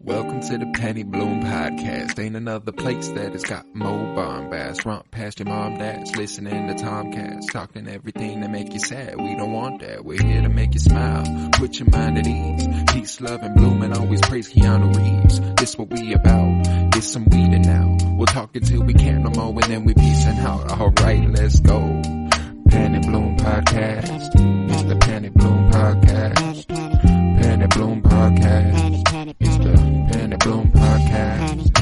Welcome to the Penny Bloom Podcast. Ain't another place that has got more bombast. Romp past your mom, dad's listening to Tomcats. Talking everything that make you sad. We don't want that. We're here to make you smile. Put your mind at ease. Peace, love, and bloom, and always praise Keanu Reeves. This what we about. This some weeding now. We'll talk until we can't no more, and then we peacing out. Alright, let's go. Penny Bloom Podcast. It's the Penny Bloom Podcast. Penny Bloom Podcast. It's the Penny Bloom Podcast.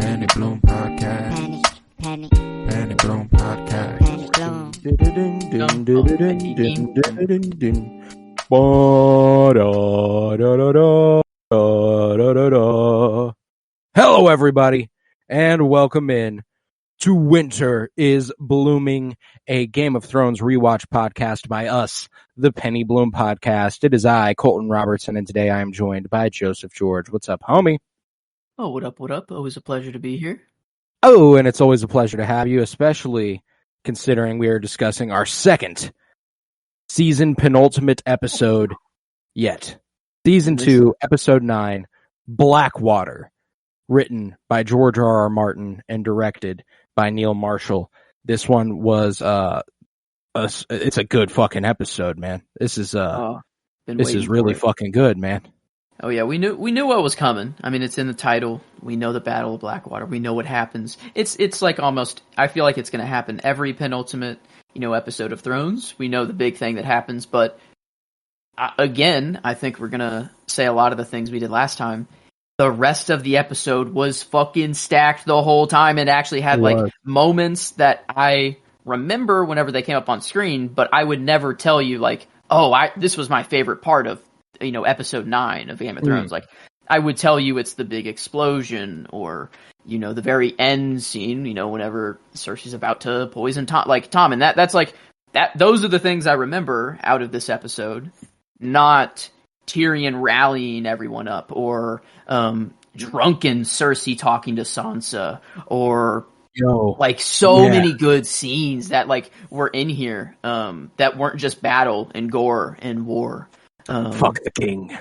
Penny Bloom Podcast. Penny Bloom Podcast. Hello, everybody, and welcome in to Winter is Blooming, a Game of Thrones rewatch podcast by us, the Penny Bloom Podcast. It is I, Colton Robertson, and today I am joined by Joseph George. What's up, homie? Oh, what up, what up? Always a pleasure to be here. Oh, and it's always a pleasure to have you, especially considering we are discussing our second season penultimate episode yet. Season 2, Episode 9, Blackwater, written by George R.R. Martin and directed by Neil Marshall. This one was it's a good fucking episode, man. This is really fucking good, man. Oh yeah, we knew what was coming. I mean, it's in the title. We know the Battle of Blackwater. We know what happens. It's like almost, I feel like it's going to happen every penultimate, episode of Thrones. We know the big thing that happens, but again, I think we're going to say a lot of the things we did last time. The rest of the episode was fucking stacked the whole time. It actually had moments that I remember whenever they came up on screen, but I would never tell you this was my favorite part of, episode 9 of Game of Thrones. Like, I would tell you it's the big explosion or, the very end scene, whenever Cersei's about to poison Tom, and that's like that. Those are the things I remember out of this episode, not Tyrion rallying everyone up, or drunken Cersei talking to Sansa, or many good scenes that were in here that weren't just battle and gore and war. Fuck the king.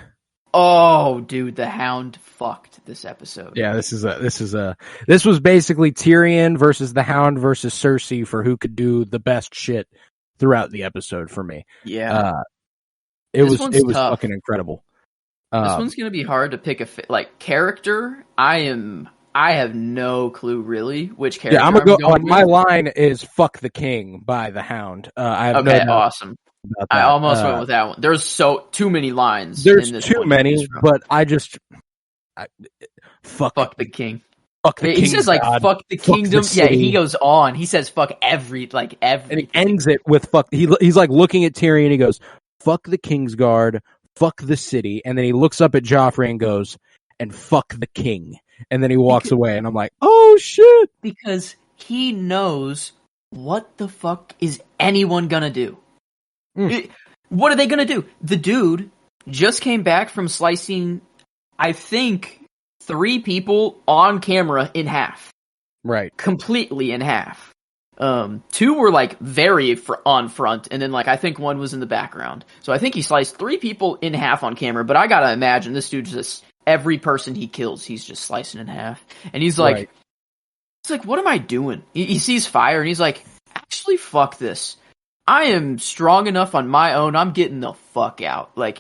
Oh, dude, the Hound fucked this episode. Yeah, this was basically Tyrion versus the Hound versus Cersei for who could do the best shit throughout the episode for me. Yeah. It was fucking incredible. This one's gonna be hard to pick character. I have no clue really which character. Yeah, I'm gonna go. My line is "fuck the king" by the Hound. I have awesome. I almost went with that one. There's too many lines. There's too many, but fuck the king. Fuck the king. He says fuck the kingdom. Yeah, he goes on. He says fuck every. And he ends it with fuck. He's looking at Tyrion. He goes, "Fuck the Kingsguard, fuck the city," and then he looks up at Joffrey and goes, "And fuck the king," and then he walks away. And I'm like, "Oh shit!" Because he knows what the fuck is anyone gonna do. What are they gonna do? The dude just came back from slicing, I think, 3 people on camera in half. Right, completely in half. 2 were very on front, and then I think 1 was in the background. So I think he sliced 3 people in half on camera. But I gotta imagine this dude just every person he kills, he's just slicing in half. And he's like, what am I doing? He sees fire, and he's like, actually, fuck this. I am strong enough on my own. I'm getting the fuck out. I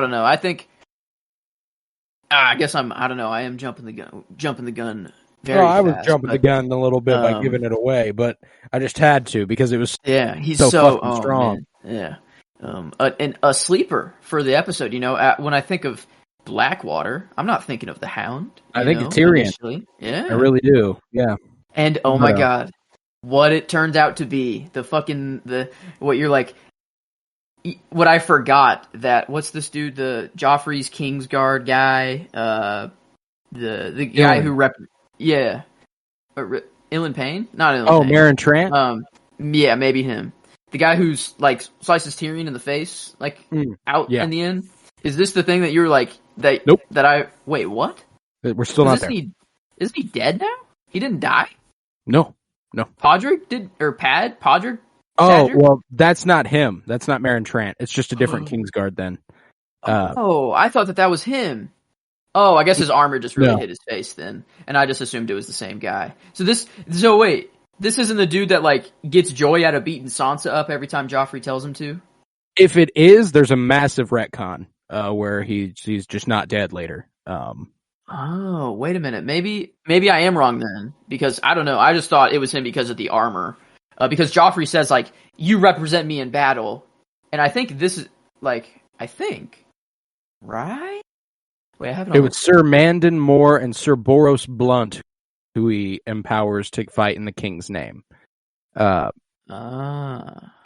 don't know. I think. I guess I don't know. I am jumping the gun. I was jumping the gun a little bit by giving it away, but I just had to because it was he's so fucking strong. Man. Yeah, and a sleeper for the episode. When I think of Blackwater, I'm not thinking of the Hound. I think of Tyrion. Initially. Yeah, I really do. Yeah, and my god, what it turned out to be what I forgot that what's this dude, the Joffrey's Kingsguard guy, the guy who Ilan Payne? Not Ilan Payne. Meryn Trant? Yeah, maybe him. The guy who's slices Tyrion in the face, in the end. Is this the thing that you're Nope. Wait, what? We're still not there. Isn't he dead now? He didn't die? No. Podrick did, or Podrick? Oh, well, that's not him. That's not Meryn Trant. It's just a different Kingsguard then. I thought that was him. Oh, I guess his armor just really No. hit his face then, and I just assumed it was the same guy. So wait, this isn't the dude that like gets joy out of beating Sansa up every time Joffrey tells him to? If it is, there's a massive retcon where he's just not dead later. Oh, wait a minute. Maybe I am wrong then, because I don't know. I just thought it was him because of the armor. Because Joffrey says like, "You represent me in battle," and I think this is like, right? Wait, I haven't. It was Sir Mandon Moore and Sir Boros Blunt who he empowers to fight in the king's name. And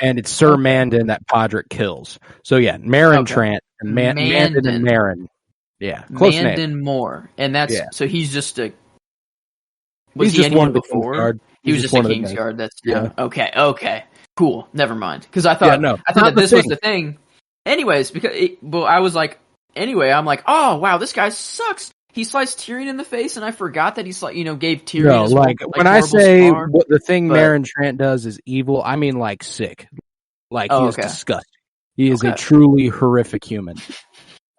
it's Sir Mandon that Podrick kills. So yeah, Meryn Trant and Mandon and Meryn. Yeah, close Mandon name. Moore, and that's so he's just a. Was he anyone before? He was just a Kingsguard. That's okay, cool. Never mind, because I thought that this was the thing. Anyways, I was like, I'm like, oh wow, this guy sucks. He sliced Tyrion in the face, and I forgot that he gave Tyrion. When I say what the thing Meryn Trant does is evil, I mean like sick. Like he is disgusting. He is a truly horrific human.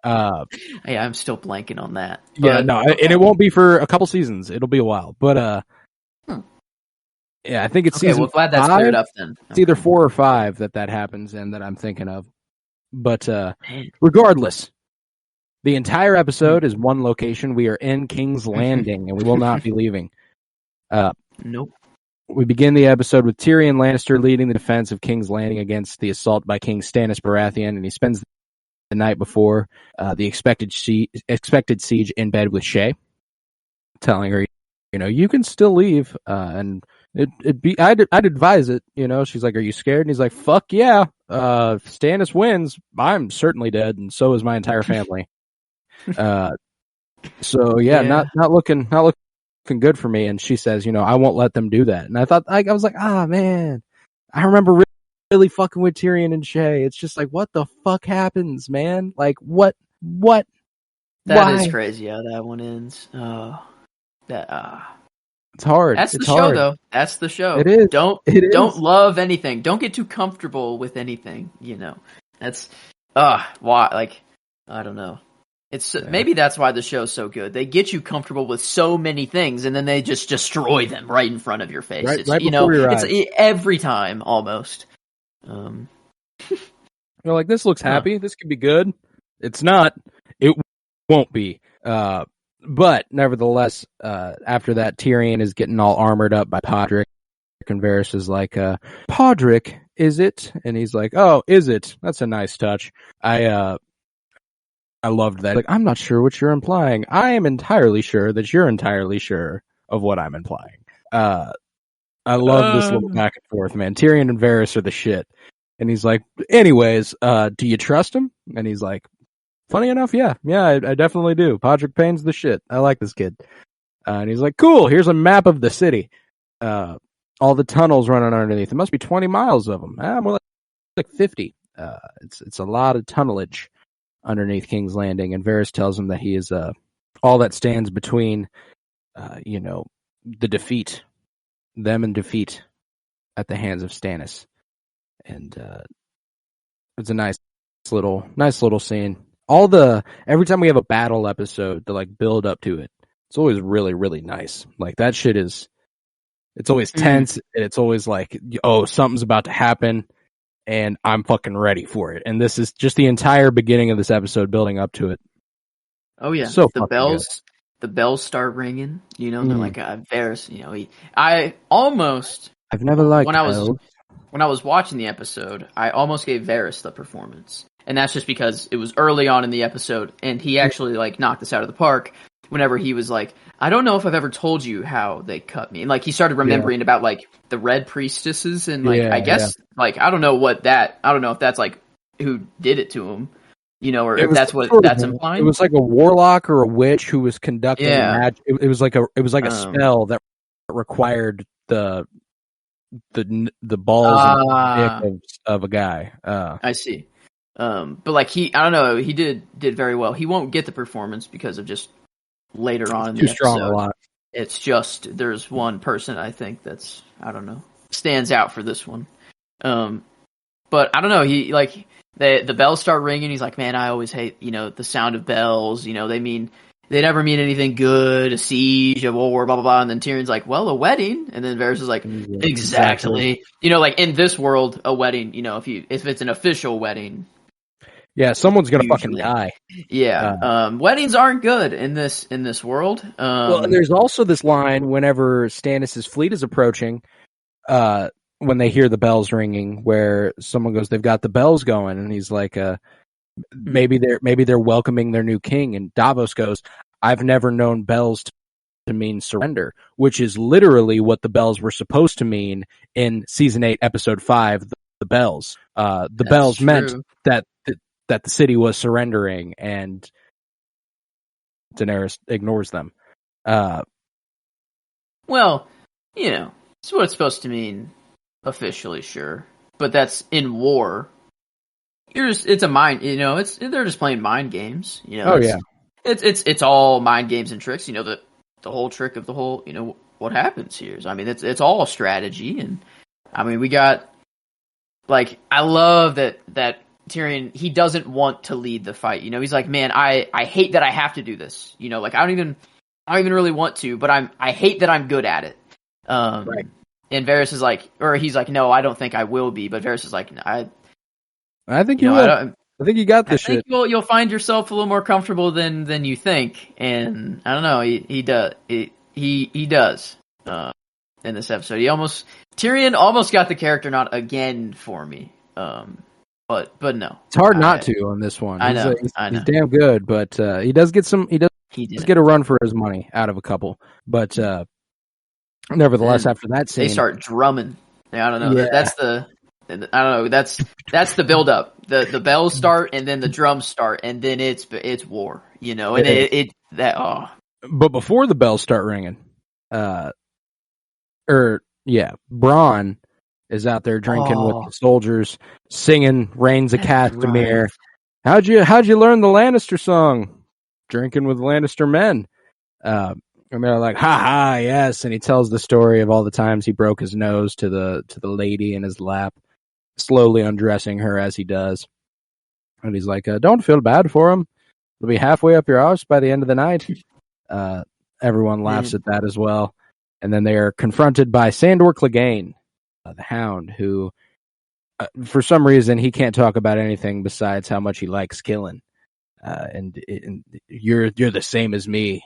I'm still blanking on that. And it won't be for a couple seasons. It'll be a while, but yeah, I think it's season. Well, glad that's cleared up then. It's either 4 or 5 that happens, and that I'm thinking of. But regardless, the entire episode is one location. We are in King's Landing, and we will not be leaving. Nope. We begin the episode with Tyrion Lannister leading the defense of King's Landing against the assault by King Stannis Baratheon, and he spends the night before the expected siege in bed with Shay, telling her, you can still leave, and I'd advise it. She's like, "Are you scared?" And he's like, "Fuck yeah! If Stannis wins, I'm certainly dead, and so is my entire family." So not looking good for me. And she says, "I won't let them do that." And I thought, I was like, man, I remember really fucking with Tyrion and Shay. It's just like, what the fuck happens, man? Like, what? That Why? Is crazy how that one ends. It's hard. That's the show, though. That's the show. It is. Don't love anything. Don't get too comfortable with anything. That's why. Like, I don't know. Maybe that's why the show's so good. They get you comfortable with so many things, and then they just destroy them right in front of your face. Right before your eyes. It's every time almost. You're like, this looks happy. This could be good. It's not. It won't be. But nevertheless, after that, Tyrion is getting all armored up by Podrick, and Varys is like, "Podrick, is it?" And he's like, "Oh, is it? That's a nice touch." I loved that. Like, I'm not sure what you're implying. I am entirely sure that you're entirely sure of what I'm implying. I love this little back and forth, man. Tyrion and Varys are the shit. And he's like, "Anyways, do you trust him?" And he's like, "Funny enough, yeah, I definitely do. Podrick Payne's the shit. I like this kid." And he's like, "Cool, here's a map of the city. All the tunnels running underneath. It must be 20 miles of them. More like 50. It's a lot of tunnelage underneath King's Landing." And Varys tells him that he is all that stands between, the defeat, them and defeat at the hands of Stannis. And it's a nice little scene. Every time we have a battle episode, the like build up to it, it's always really, really nice. Like that shit it's always tense, and it's always like, oh, something's about to happen, and I'm fucking ready for it. And this is just the entire beginning of this episode building up to it. Oh yeah, so the bells start ringing. They're like, Varys. I've never liked bells. When I was watching the episode, I almost gave Varys the performance. And that's just because it was early on in the episode, and he actually like knocked us out of the park whenever he was like, "I don't know if I've ever told you how they cut me." And like he started remembering about like the red priestesses, and like I guess like I don't know if that's like who did it to him, or if that's what that's implying. It was like a warlock or a witch who was conducting magic. It was like a spell that required the balls and dick of a guy. I see. But like I don't know, he did very well. He won't get the performance because of just later on in the episode. Strong a lot. It's just there's one person I think that's stands out for this one. But I don't know. He like the bells start ringing. He's like, "Man, I always hate the sound of bells. They mean they never mean anything good, a siege, a war, blah, blah, blah. And then Tyrion's like, well, a wedding. And then Varys is like, exactly. You know, like in this world, a wedding, you know, if it's an official wedding. Yeah, someone's going to fucking die. Yeah. Weddings aren't good in this world. Well, and there's also this line whenever Stannis' fleet is approaching, when they hear the bells ringing, where someone goes, they've got the bells going. And he's like, maybe they're welcoming their new king, and Davos goes, I've never known bells to mean surrender, which is literally what the bells were supposed to mean in season 8 episode 5, the bells. The That's bells true. Meant that the city was surrendering, and Daenerys ignores them. Well, you know, it's what it's supposed to mean officially, sure, but that's in war. It's a mind, you know, they're just playing mind games, you know. It's all mind games and tricks, you know, the whole trick of the whole, you know, what happens here is, I mean, it's all strategy. And I mean, we got, like, I love that Tyrion, he doesn't want to lead the fight, you know. He's like, man, I hate that I have to do this, you know, like I don't even really want to, but I hate that I'm good at it. Right. And Varys is like, or he's like, no, I don't think I will be, but Varys is like, I think you will. I think you got this shit. I think you'll find yourself a little more comfortable than you think, and I don't know. He does. He does. In this episode, Tyrion almost got the character nod again for me. But no, it's hard not to on this one. I know. He's damn good, but he does get some. He does get a run for his money out of a couple, but nevertheless, after that scene, they start drumming. I don't know. Yeah. I don't know. That's the build up. The bells start, and then the drums start, and then it's war. You know, and But before the bells start ringing, Bronn is out there drinking with the soldiers, singing "Reigns of Castamere." Right. How'd you learn the Lannister song? Drinking with Lannister men. And they're like, ha ha, yes. And he tells the story of all the times he broke his nose to the lady in his lap, slowly undressing her as he does. And he's like, don't feel bad for him. It'll be halfway up your arse by the end of the night. Everyone laughs at that as well. And then they are confronted by Sandor Clegane, the Hound, who, for some reason, he can't talk about anything besides how much he likes killing. And you're the same as me.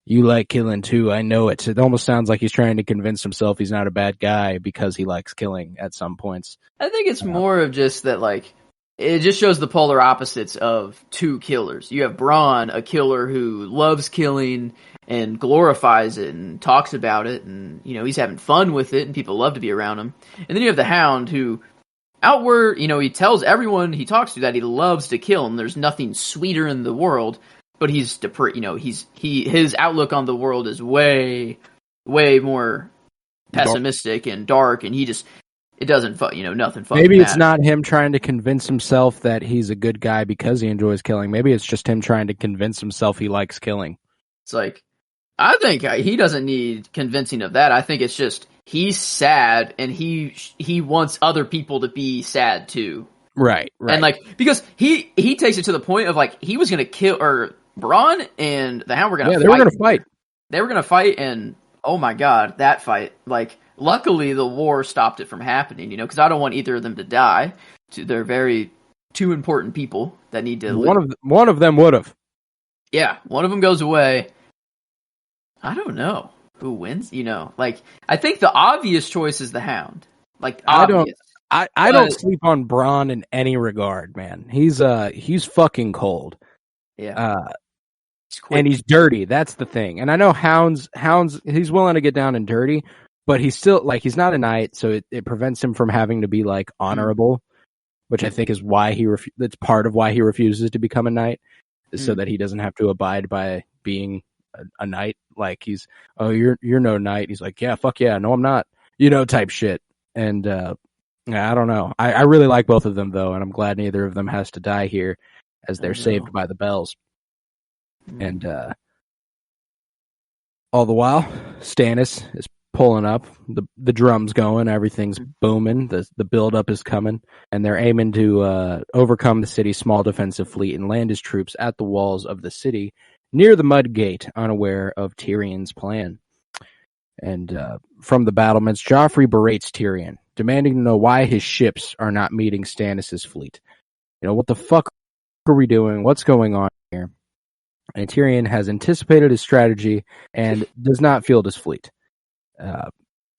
You like killing too. I know it. It almost sounds like he's trying to convince himself he's not a bad guy because he likes killing at some points. I think it's more of just that, like, it just shows the polar opposites of two killers. You have Bronn, a killer who loves killing and glorifies it and talks about it, and, you know, he's having fun with it and people love to be around him. And then you have the Hound who outward, you know, he tells everyone he talks to that he loves to kill, and there's nothing sweeter in the world. But he's, you know, his outlook on the world is way more pessimistic and dark, and it doesn't, you know, nothing fucking Maybe it's matters. not him trying to convince himself that he's a good guy because he enjoys killing. Maybe it's just him trying to convince himself he likes killing. It's like, I think he doesn't need convincing of that. I think it's just he's sad, and he wants other people to be sad too. Right. And like, because he takes it to the point of, like, he was going to kill, or Bronn and the Hound were going to fight. Yeah, they were going to fight. They were going to fight, and oh my god, that fight. Like, luckily the war stopped it from happening, you know, because I don't want either of them to die. They're two important people that need to live. One of them would have. Yeah, one of them goes away. I don't know who wins, you know. Like, I think the obvious choice is the Hound. Like, obvious. I don't sleep on Bronn in any regard, man. He's fucking cold. Yeah. And he's dirty. That's the thing. And I know Hounds, he's willing to get down and dirty, but he's still, like, he's not a knight, so it prevents him from having to be, like, honorable, which I think is why that's part of why he refuses to become a knight, is so that he doesn't have to abide by being a knight. Like, you're no knight. He's like, yeah, fuck yeah, no, I'm not, you know, type shit. And, I don't know. I really like both of them, though, and I'm glad neither of them has to die here, as they're saved by the bells. And all the while, Stannis is pulling up, the drums going, everything's booming, the build-up is coming, and they're aiming to overcome the city's small defensive fleet and land his troops at the walls of the city near the Mud Gate, unaware of Tyrion's plan. And from the battlements, Joffrey berates Tyrion, demanding to know why his ships are not meeting Stannis' fleet. What the fuck are we doing? What's going on here? And Tyrion has anticipated his strategy and does not field his fleet.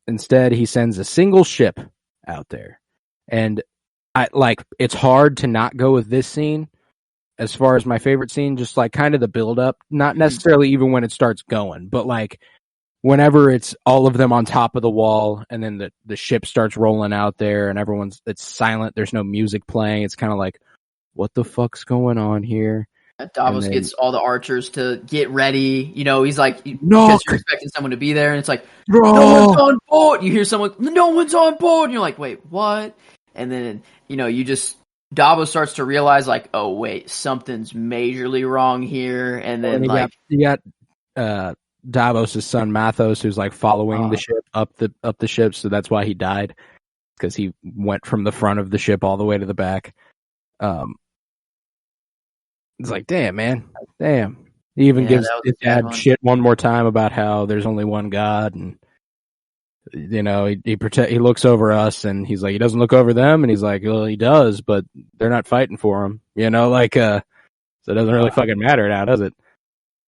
Instead, he sends a single ship out there. And it's hard to not go with this scene as far as my favorite scene, just like kind of the build up, not necessarily even when it starts going, but like whenever it's all of them on top of the wall and then the ship starts rolling out there and it's silent. There's no music playing. It's kind of like, what the fuck's going on here? Davos gets all the archers to get ready. He's like, because you're expecting someone to be there, and it's like, no one's on board. You hear someone, no one's on board. And you're like, wait, what? And then, Davos starts to realize, like, oh, wait, something's majorly wrong here. And then, you got Davos' son, Mathos, who's, like, following the ship up the ship, so that's why he died, because he went from the front of the ship all the way to the back. It's like, damn, man. Damn. He even gives his dad shit one more time about how there's only one God, and he looks over us, and he's like, he doesn't look over them, and he's like, well, he does, but they're not fighting for him, so it doesn't really fucking matter now, does it?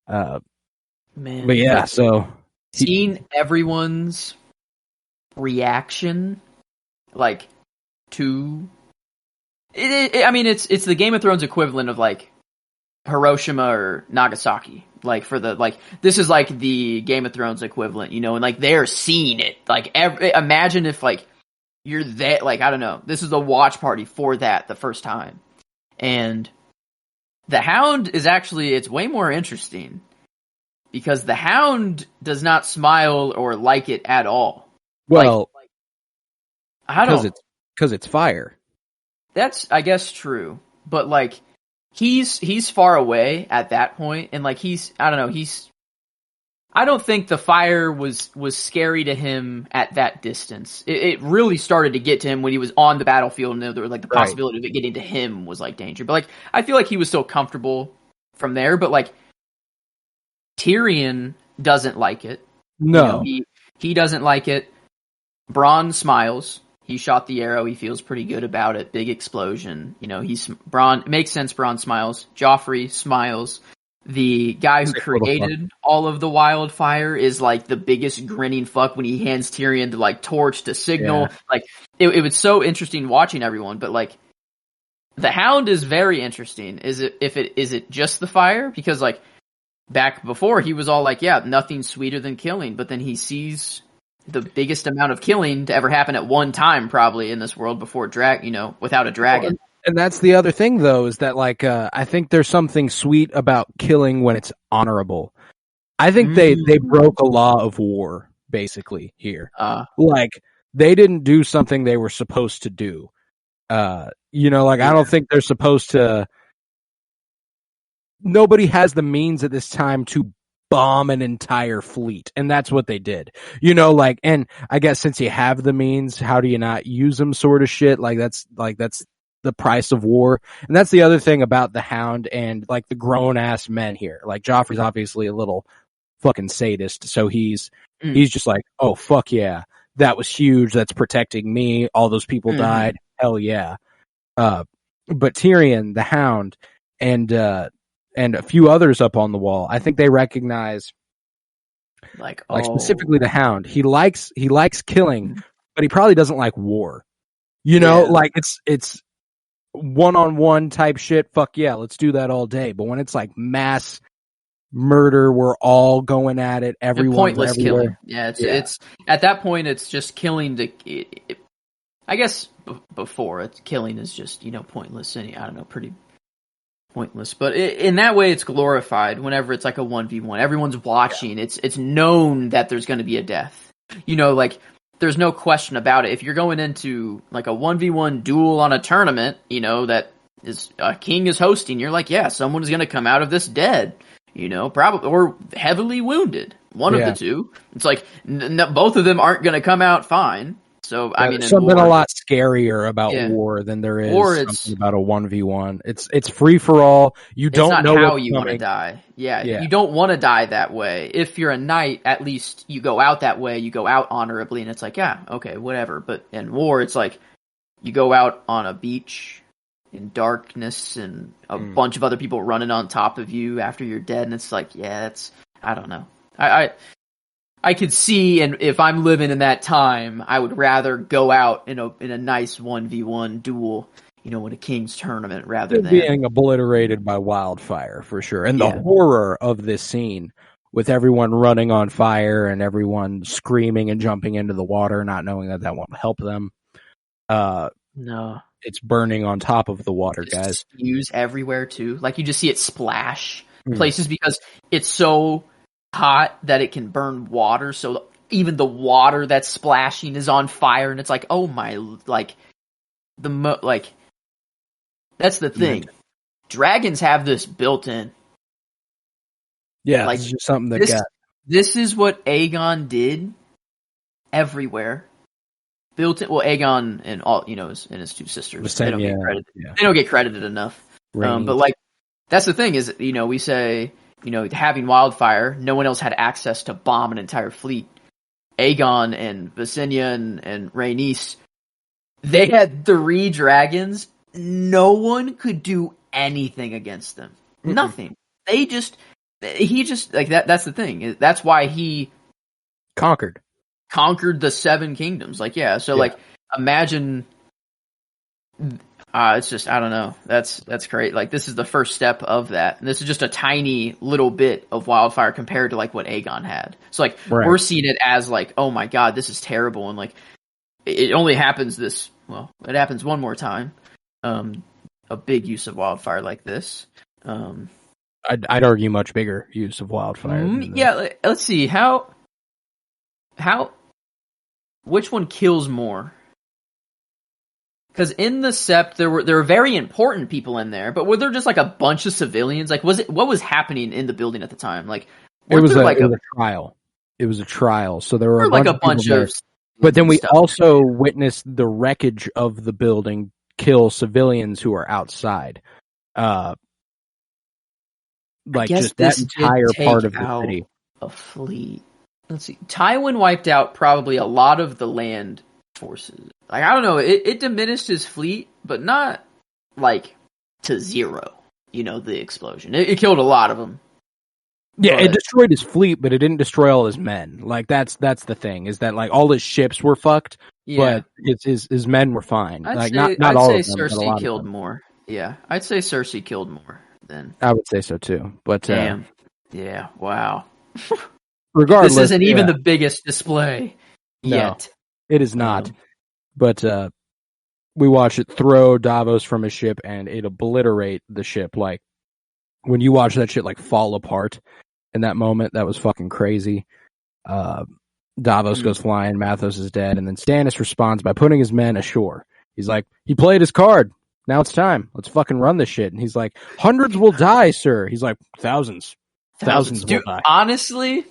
Man, but yeah, so seeing everyone's reaction, like, to it, I mean, it's the Game of Thrones equivalent of like Hiroshima or Nagasaki. Like this is like the Game of Thrones equivalent, and like they're seeing it. Like imagine if like you're there, like I don't know, this is the watch party for that the first time, and the Hound is actually it's way more interesting because the Hound does not smile or like it at all. Well, I don't because it's fire. That's I guess true, but like. He's far away at that point, and like I don't think the fire was scary to him at that distance. It really started to get to him when he was on the battlefield, and there was like the possibility of it getting to him was like danger. But like I feel like he was still comfortable from there. But like Tyrion doesn't like it. No, he doesn't like it. Bronn smiles. He shot the arrow. He feels pretty good about it. Big explosion. Bronn makes sense. Bronn smiles. Joffrey smiles. The guy who created all of the wildfire is like the biggest grinning fuck when he hands Tyrion the like torch to signal. Yeah. Like it was so interesting watching everyone. But like the Hound is very interesting. Is it just the fire? Because like back before he was all like, yeah, nothing's sweeter than killing. But then he sees the biggest amount of killing to ever happen at one time, probably in this world before without a dragon. And that's the other thing, though, is that like I think there's something sweet about killing when it's honorable. I think they broke a law of war basically here. Like they didn't do something they were supposed to do. I don't think they're supposed to. Nobody has the means at this time to bomb an entire fleet, and that's what they did. And I guess since you have the means, how do you not use them, sort of shit. That's the price of war. And that's the other thing about the Hound and like the grown ass men here. Like Joffrey's obviously a little fucking sadist, so he's just like, oh fuck yeah, that was huge, that's protecting me, all those people died, hell yeah. But Tyrion, the Hound, and a few others up on the wall, I think they recognize, like specifically the Hound. He likes killing, but he probably doesn't like war. Like it's one-on-one type shit. Fuck yeah, let's do that all day. But when it's like mass murder, we're all going at it. Everyone, pointless killing. Yeah, it's at that point, it's just killing I guess before killing is just pointless. I don't know, pretty. Pointless, but in that way it's glorified whenever it's like a 1v1. Everyone's watching. Yeah. It's known that there's going to be a death. Like there's no question about it. If you're going into like a 1v1 duel on a tournament, that is a king is hosting, you're like, yeah, someone's going to come out of this dead, probably, or heavily wounded. One of the two. It's like both of them aren't going to come out fine. So I mean, there's in something war, a lot scarier about Yeah. war than there is War, it's something about a 1v1. It's free for all. You it's don't not know how what's you want to coming. die. Yeah, Yeah. you don't want to die that way. If you're a knight, at least you go out that way. You go out honorably, and it's like, yeah, okay, whatever. But in war, it's like you go out on a beach in darkness and a bunch of other people running on top of you after you're dead, and it's like, yeah, that's I don't know. I could see, and if I'm living in that time, I would rather go out in a nice 1v1 duel, in a king's tournament rather than being obliterated by wildfire for sure. And the horror of this scene with everyone running on fire and everyone screaming and jumping into the water, not knowing that won't help them. No. It's burning on top of the water, guys. Spews everywhere too. Like you just see it splash places because it's so hot that it can burn water. So even the water that's splashing is on fire, and it's like, oh my, like that's the thing. Dragons have this built in. Yeah, like, it's just something that this is what Aegon did everywhere. Built it. Well, Aegon and all and his two sisters. They don't get credited. Yeah. They don't get credited enough. But like, that's the thing is, we say, having wildfire, no one else had access to bomb an entire fleet. Aegon and Visenya and Rhaenys, they had 3 dragons. No one could do anything against them. Mm-mm. Nothing. He just like that. That's the thing. That's why he conquered the 7 kingdoms. Like, so like, imagine, it's just, I don't know. That's great. Like, this is the first step of that. And this is just a tiny little bit of wildfire compared to like what Aegon had. So like, we're seeing it as like, oh my God, this is terrible. And like, it only happens it happens one more time. A big use of wildfire like this. I'd argue much bigger use of wildfire. Let's see which one kills more? Because in the Sept, there were very important people in there, but were there just like a bunch of civilians? Like, what was happening in the building at the time? Like, it was a trial. It was a trial, so there were like a bunch of. But then we also witnessed the wreckage of the building kill civilians who are outside. Like just that entire part of the city. A fleet. Let's see. Tywin wiped out probably a lot of the land forces. Like, I don't know, it diminished his fleet, but not like to 0. The explosion. It killed a lot of them. Yeah, it destroyed his fleet, but it didn't destroy all his men. Like that's the thing, is that like all his ships were fucked, but his men were fine. I'd say Cersei killed more. Yeah, I'd say Cersei killed more than. I would say so too. But damn, yeah, wow. Regardless, this isn't even the biggest display yet. It is not. But we watch it throw Davos from his ship and it obliterate the ship. Like, when you watch that shit like fall apart in that moment, that was fucking crazy. Davos goes flying, Mathos is dead, and then Stannis responds by putting his men ashore. He's like, he played his card. Now it's time. Let's fucking run this shit. And he's like, hundreds will die, sir. He's like, thousands will die. Honestly,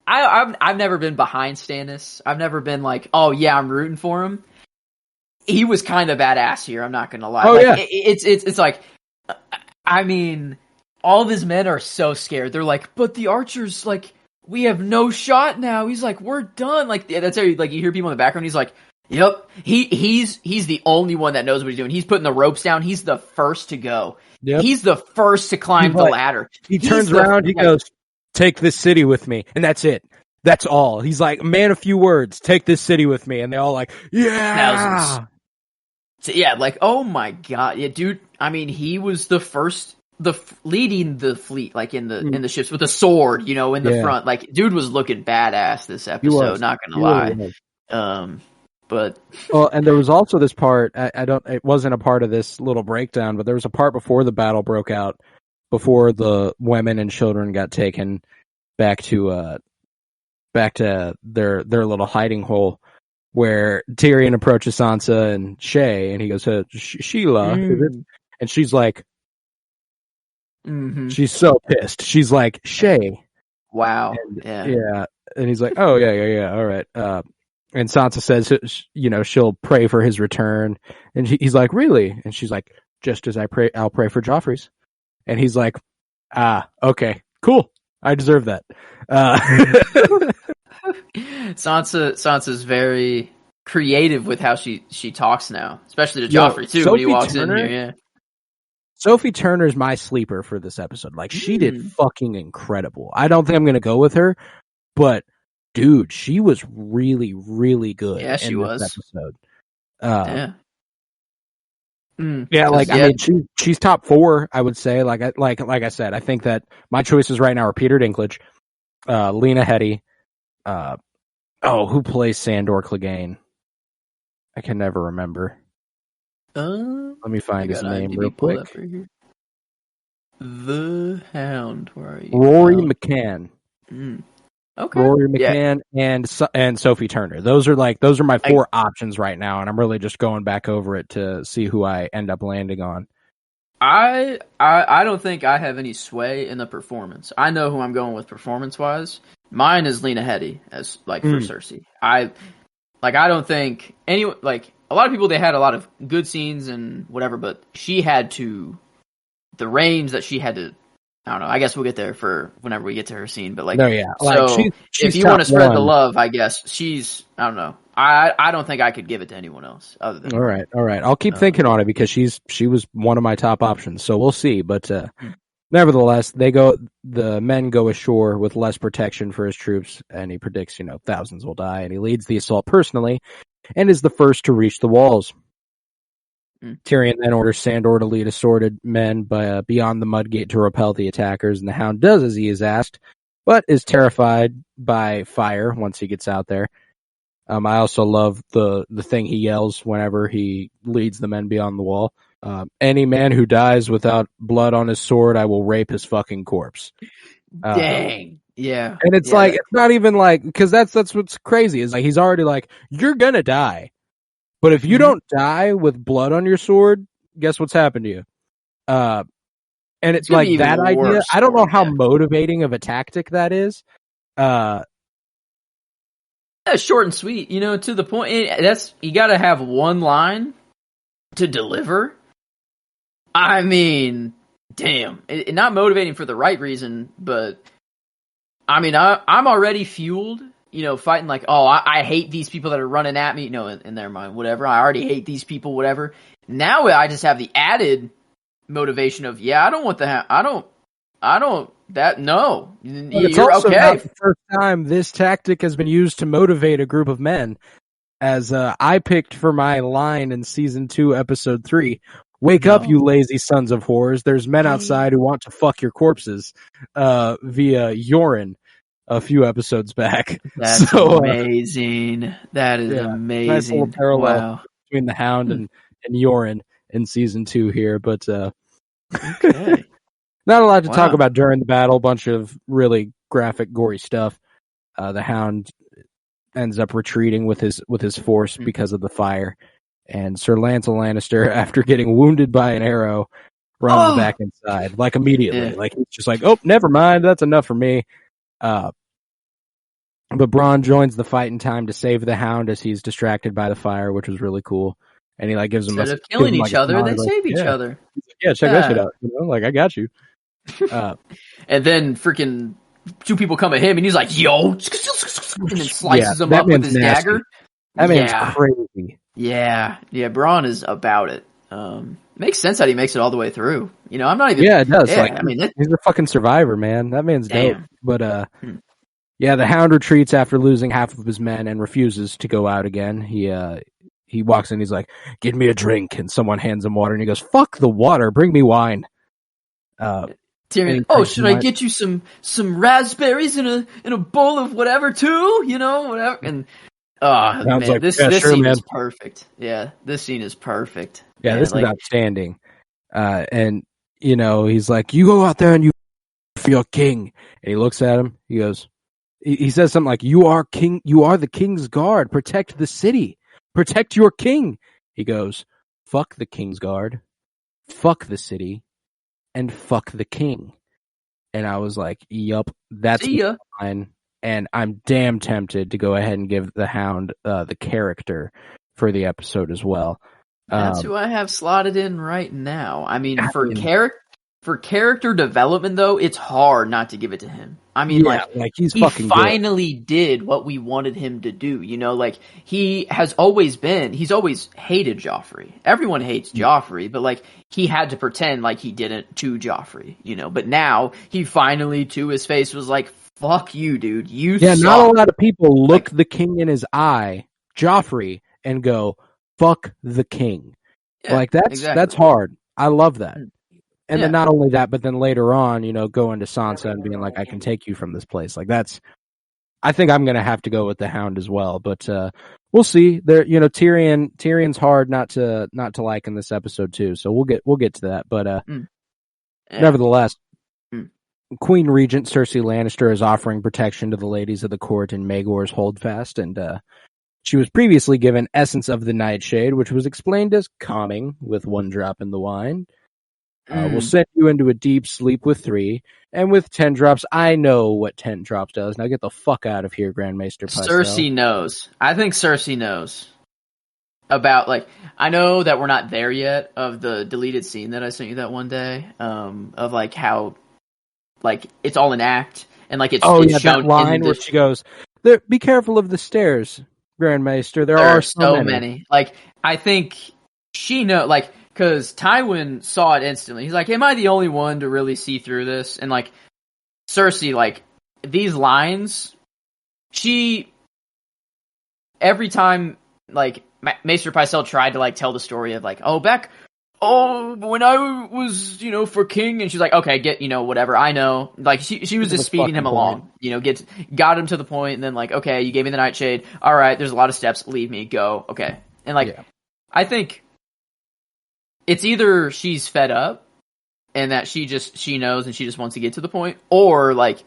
I've never been behind Stannis. I've never been like, oh yeah, I'm rooting for him. He was kind of badass here. I'm not gonna lie. Oh, yeah. It's like, I mean, all of his men are so scared. They're like, but the archers, like, we have no shot now. He's like, we're done. Like, that's how you hear people in the background. He's like, yep. He's the only one that knows what he's doing. He's putting the ropes down. He's the first to go. Yep. He's the first to climb the ladder. He turns around. He goes, take this city with me. And that's it. That's all. He's like, man, a few words. Take this city with me. And they all like, yeah. Thousands. So, yeah, like, oh my God. Yeah, dude. I mean, he was the first, leading the fleet, like in the ships with a sword, in the front. Like, dude was looking badass this episode, not gonna lie. But well, and there was also this part, it wasn't a part of this little breakdown, but there was a part before the battle broke out, before the women and children got taken back to their little hiding hole, where Tyrion approaches Sansa and Shay, and he goes, Sheila, and she's like, she's so pissed. She's like, Shay. Wow. And, yeah. And he's like, oh, yeah, all right. And Sansa says, she'll pray for his return. And he's like, really? And she's like, just as I'll pray for Joffrey's. And he's like, okay, cool. I deserve that. Sansa's very creative with how she talks now, especially to Joffrey too when he walks in here. Yeah. Sophie Turner's my sleeper for this episode. Like, she did fucking incredible. I don't think I'm going to go with her, but dude, she was really, really good. Yeah, she was. This episode. I mean, she's top 4, I would say. Like I said, I think that my choices right now are Peter Dinklage, Lena Headey, who plays Sandor Clegane? I can never remember. Let me find his name real quick. The Hound. Where are you? Rory McCann. Okay. Rory McCann and Sophie Turner. Those are my 4 options right now, and I'm really just going back over it to see who I end up landing on. I don't think I have any sway in the performance. I know who I'm going with performance wise. Mine is Lena Headey as for Cersei. I don't think a lot of people, they had a lot of good scenes and whatever, but she had the range that she had to, I don't know, I guess we'll get there for whenever we get to her scene, but she's if you want to spread the love, I guess I don't know. I don't think I could give it to anyone else other than her. All right. I'll keep thinking on it because she was one of my top options, so we'll see, but nevertheless, the men go ashore with less protection for his troops, and he predicts, thousands will die, and he leads the assault personally and is the first to reach the walls. Tyrion then orders Sandor to lead assorted men beyond the Mudgate to repel the attackers, and the Hound does as he is asked, but is terrified by fire once he gets out there. I also love the thing he yells whenever he leads the men beyond the wall. Any man who dies without blood on his sword, I will rape his fucking corpse. Dang. Yeah. And it's it's not even because that's what's crazy is he's already you're gonna die. But if you don't die with blood on your sword, guess what's happened to you? And it's like that idea. I don't know how motivating of a tactic that is. Short and sweet, to the point. You got to have one line to deliver. I mean, damn, not motivating for the right reason, but I mean, I'm already fueled. Fighting I hate these people that are running at me. In their mind, whatever. I already hate these people, whatever. Now I just have the added motivation of, I don't want no. It's also not the first time this tactic has been used to motivate a group of men. As I picked for my line in season 2, episode 3, "Wake up, you lazy sons of whores! There's men outside who want to fuck your corpses." Via Yoren. A few episodes back. That's amazing. That is amazing. Nice little parallel between the Hound and Yoren in season 2 here, but okay. Not a lot to talk about during the battle. Bunch of really graphic, gory stuff. The Hound ends up retreating with his force because of the fire, and Sir Lancel Lannister, after getting wounded by an arrow, runs back inside immediately. He's just oh, never mind. That's enough for me. But Bronn joins the fight in time to save the Hound as he's distracted by the fire, which was really cool. And he gives them instead of killing each other, they save each other. Yeah, check that shit out. I got you. And then freaking 2 people come at him, and he's like, "Yo," and then slices him up with his dagger. That man's crazy. Yeah. Bronn is about it. Makes sense that he makes it all the way through. I'm not even. Yeah, it does. He's a fucking survivor, man. That man's dope. But the Hound retreats after losing half of his men and refuses to go out again. He walks in. He's like, "Give me a drink," and someone hands him water, and he goes, "Fuck the water, bring me wine." Tyrion, should I get you some raspberries in a bowl of whatever too? Whatever. And man, this scene is perfect. Yeah, this scene is perfect. Yeah, this is outstanding. And he's like, "You go out there and you for your king." And he looks at him. He goes, he says something like, "You are king. You are the king's guard. Protect the city. Protect your king." He goes, "Fuck the king's guard. Fuck the city. And fuck the king." And I was like, "Yup, that's fine." and I'm damn tempted to go ahead and give the Hound the character for the episode as well. That's who I have slotted in right now. I mean, for mean, character development, though, it's hard not to give it to him. I mean, like he's he fucking finally did what we wanted him to do. You know, like he's always hated Joffrey. Everyone hates Joffrey, but like he had to pretend like he didn't to Joffrey. You know, but now he finally, to his face, was like, "Fuck you, dude. You." Yeah, suck. not a lot of people look the king in his eye, Joffrey, and go, "Fuck the king." Yeah, like that's hard. I love that. And Yeah. then not only that, but then later on, you know, going to Sansa and being like, "I can take you from this place." Like I think I'm gonna have to go with the Hound as well. But we'll see. There, you know, Tyrion's hard not to like in this episode too. So we'll get to that. But nevertheless, Queen Regent Cersei Lannister is offering protection to the ladies of the court in Maegor's Holdfast, and she was previously given Essence of the Nightshade, which was explained as calming with 1 drop in the wine. We'll send you into a deep sleep with 3, and with 10 drops, I know what 10 drops does. Now get the fuck out of here, Grand Maester Pycelle. Cersei knows. I think Cersei knows about, like, I know that we're not there yet of the deleted scene that I sent you that one day, of like how, like, it's all an act, and like it's shown that line where she goes, "Be careful of the stairs, Grand Maester. There are so many." Like, I think she like. Because Tywin saw it instantly. He's like, "Am I the only one to really see through this?" And like Cersei, like these lines, every time like Maester Pycelle tried to like tell the story of like, when I was, you know, for king, and she's like, "Okay, get, you know, whatever, I know." Like she was just speeding him along, you know, got him to the point, and then like, "Okay, you gave me the Nightshade. All right, there's a lot of steps. Leave me, go." Okay, and like I think. It's either she's fed up and that she knows and she just wants to get to the point, or like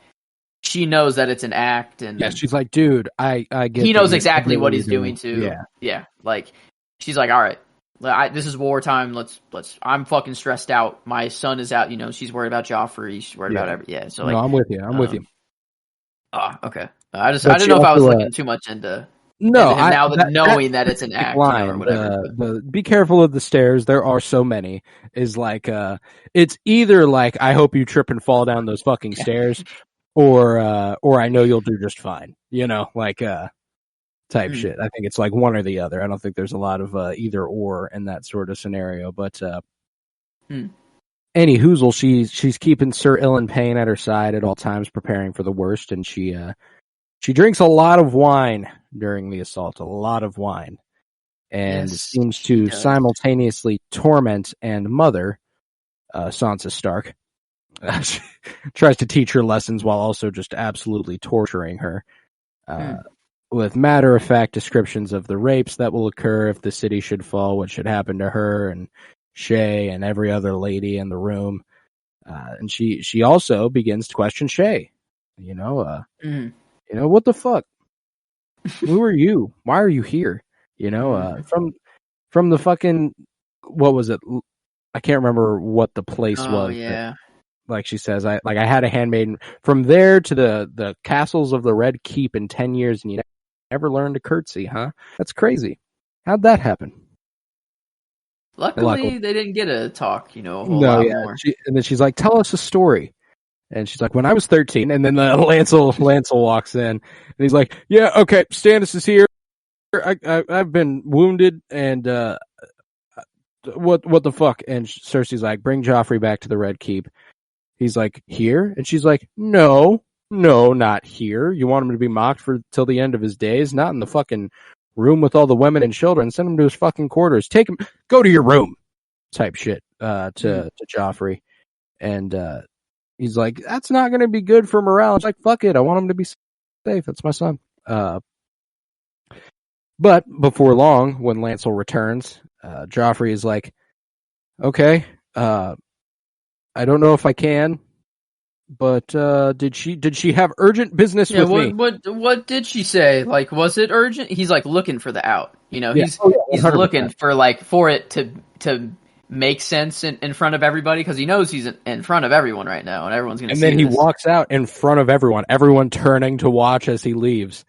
she knows that it's an act, and she's like, "Dude, I get." He knows exactly what he's doing too. Yeah. Like she's like, "All right, this is wartime. Let's. I'm fucking stressed out. My son is out. You know, she's worried about Joffrey. She's worried about everything. Yeah. So like, no, I'm with you. I'm with you. Okay. I didn't know if I was looking too much into. No, knowing that it's an act, line, you know, or whatever. Be careful of the stairs. There are so many. Is like, it's either like, "I hope you trip and fall down those fucking stairs," or "I know you'll do just fine." You know, like type shit. I think it's like one or the other. I don't think there's a lot of either or in that sort of scenario. But any hoozle, she's keeping Sir Ilan Payne at her side at all times, preparing for the worst, and she drinks a lot of wine during the assault, a lot of wine, and seems to simultaneously torment and mother Sansa Stark. She tries to teach her lessons while also just absolutely torturing her, with matter-of-fact descriptions of the rapes that will occur if the city should fall, what should happen to her and Shay and every other lady in the room. And she also begins to question Shay. You know, what the fuck? Who are you? Why are you here? You know, from the fucking, what was it? I can't remember what the place was. Yeah. Like she says, I had a handmaiden from there to the castles of the Red Keep in 10 years, and you never learned to curtsy, huh? That's crazy. How'd that happen? Luckily, they didn't get to talk, you know, a whole lot more. And then she's like, "Tell us a story." And she's like, "When I was 13, and then Lancel walks in, and he's like, "Yeah, okay, Stannis is here. I've been wounded, and what the fuck?" And Cersei's like, "Bring Joffrey back to the Red Keep." He's like, "Here?" And she's like, No, not here. You want him to be mocked till the end of his days? Not in the fucking room with all the women and children. Send him to his fucking quarters. Take him, go to your room," type shit to Joffrey. And he's like, "That's not going to be good for morale." It's like, "Fuck it. I want him to be safe. That's my son." But before long, when Lancel returns, Joffrey is like, "Okay, I don't know if I can, but did she have urgent business with me?" What did she say? Like, was it urgent? He's like looking for the out. You know, he's looking for like for it to make sense in front of everybody because he knows he's in front of everyone right now, and everyone's going to see And then he this. walks out in front of everyone turning to watch as he leaves.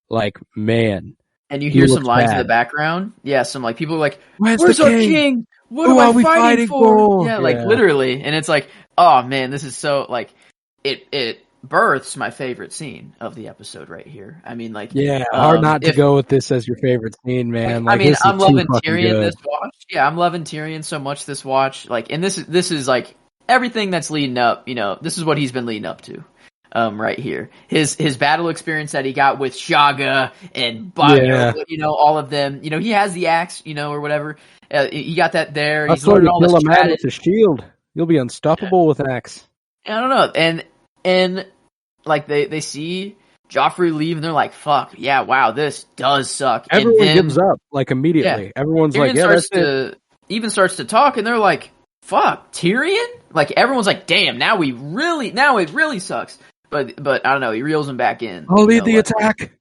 Like, man. And you hear some lines bad. in the background. Yeah, some like people are like, Where's our king? What Who am are we I fighting for? for? Yeah, like literally. And it's like, oh man, this is so like it births my favorite scene of the episode right here. I mean, like, hard not to go with this as your favorite scene, man. Like, I mean, this I'm is loving too fucking Tyrion good. this watch. Yeah, I'm loving Tyrion so much this watch. Like, and this is like everything that's leading up. You know, this is what he's been leading up to. Right here, his battle experience that he got with Shaga and Bago, you know, all of them. You know, he has the axe, you know, or whatever. He got that there. He's learning all this strategy. With a shield, you'll be unstoppable with an axe. I don't know, and like they see Joffrey leave, and they're like, "Fuck, yeah, wow, this does suck." Everyone gives up like immediately. Yeah. Everyone's Tyrion like, "Yeah, that's it." Even starts to talk, and they're like, "Fuck, Tyrion!" Like everyone's like, "Damn, now it really sucks." But I don't know. He reels him back in. I'll lead the attack.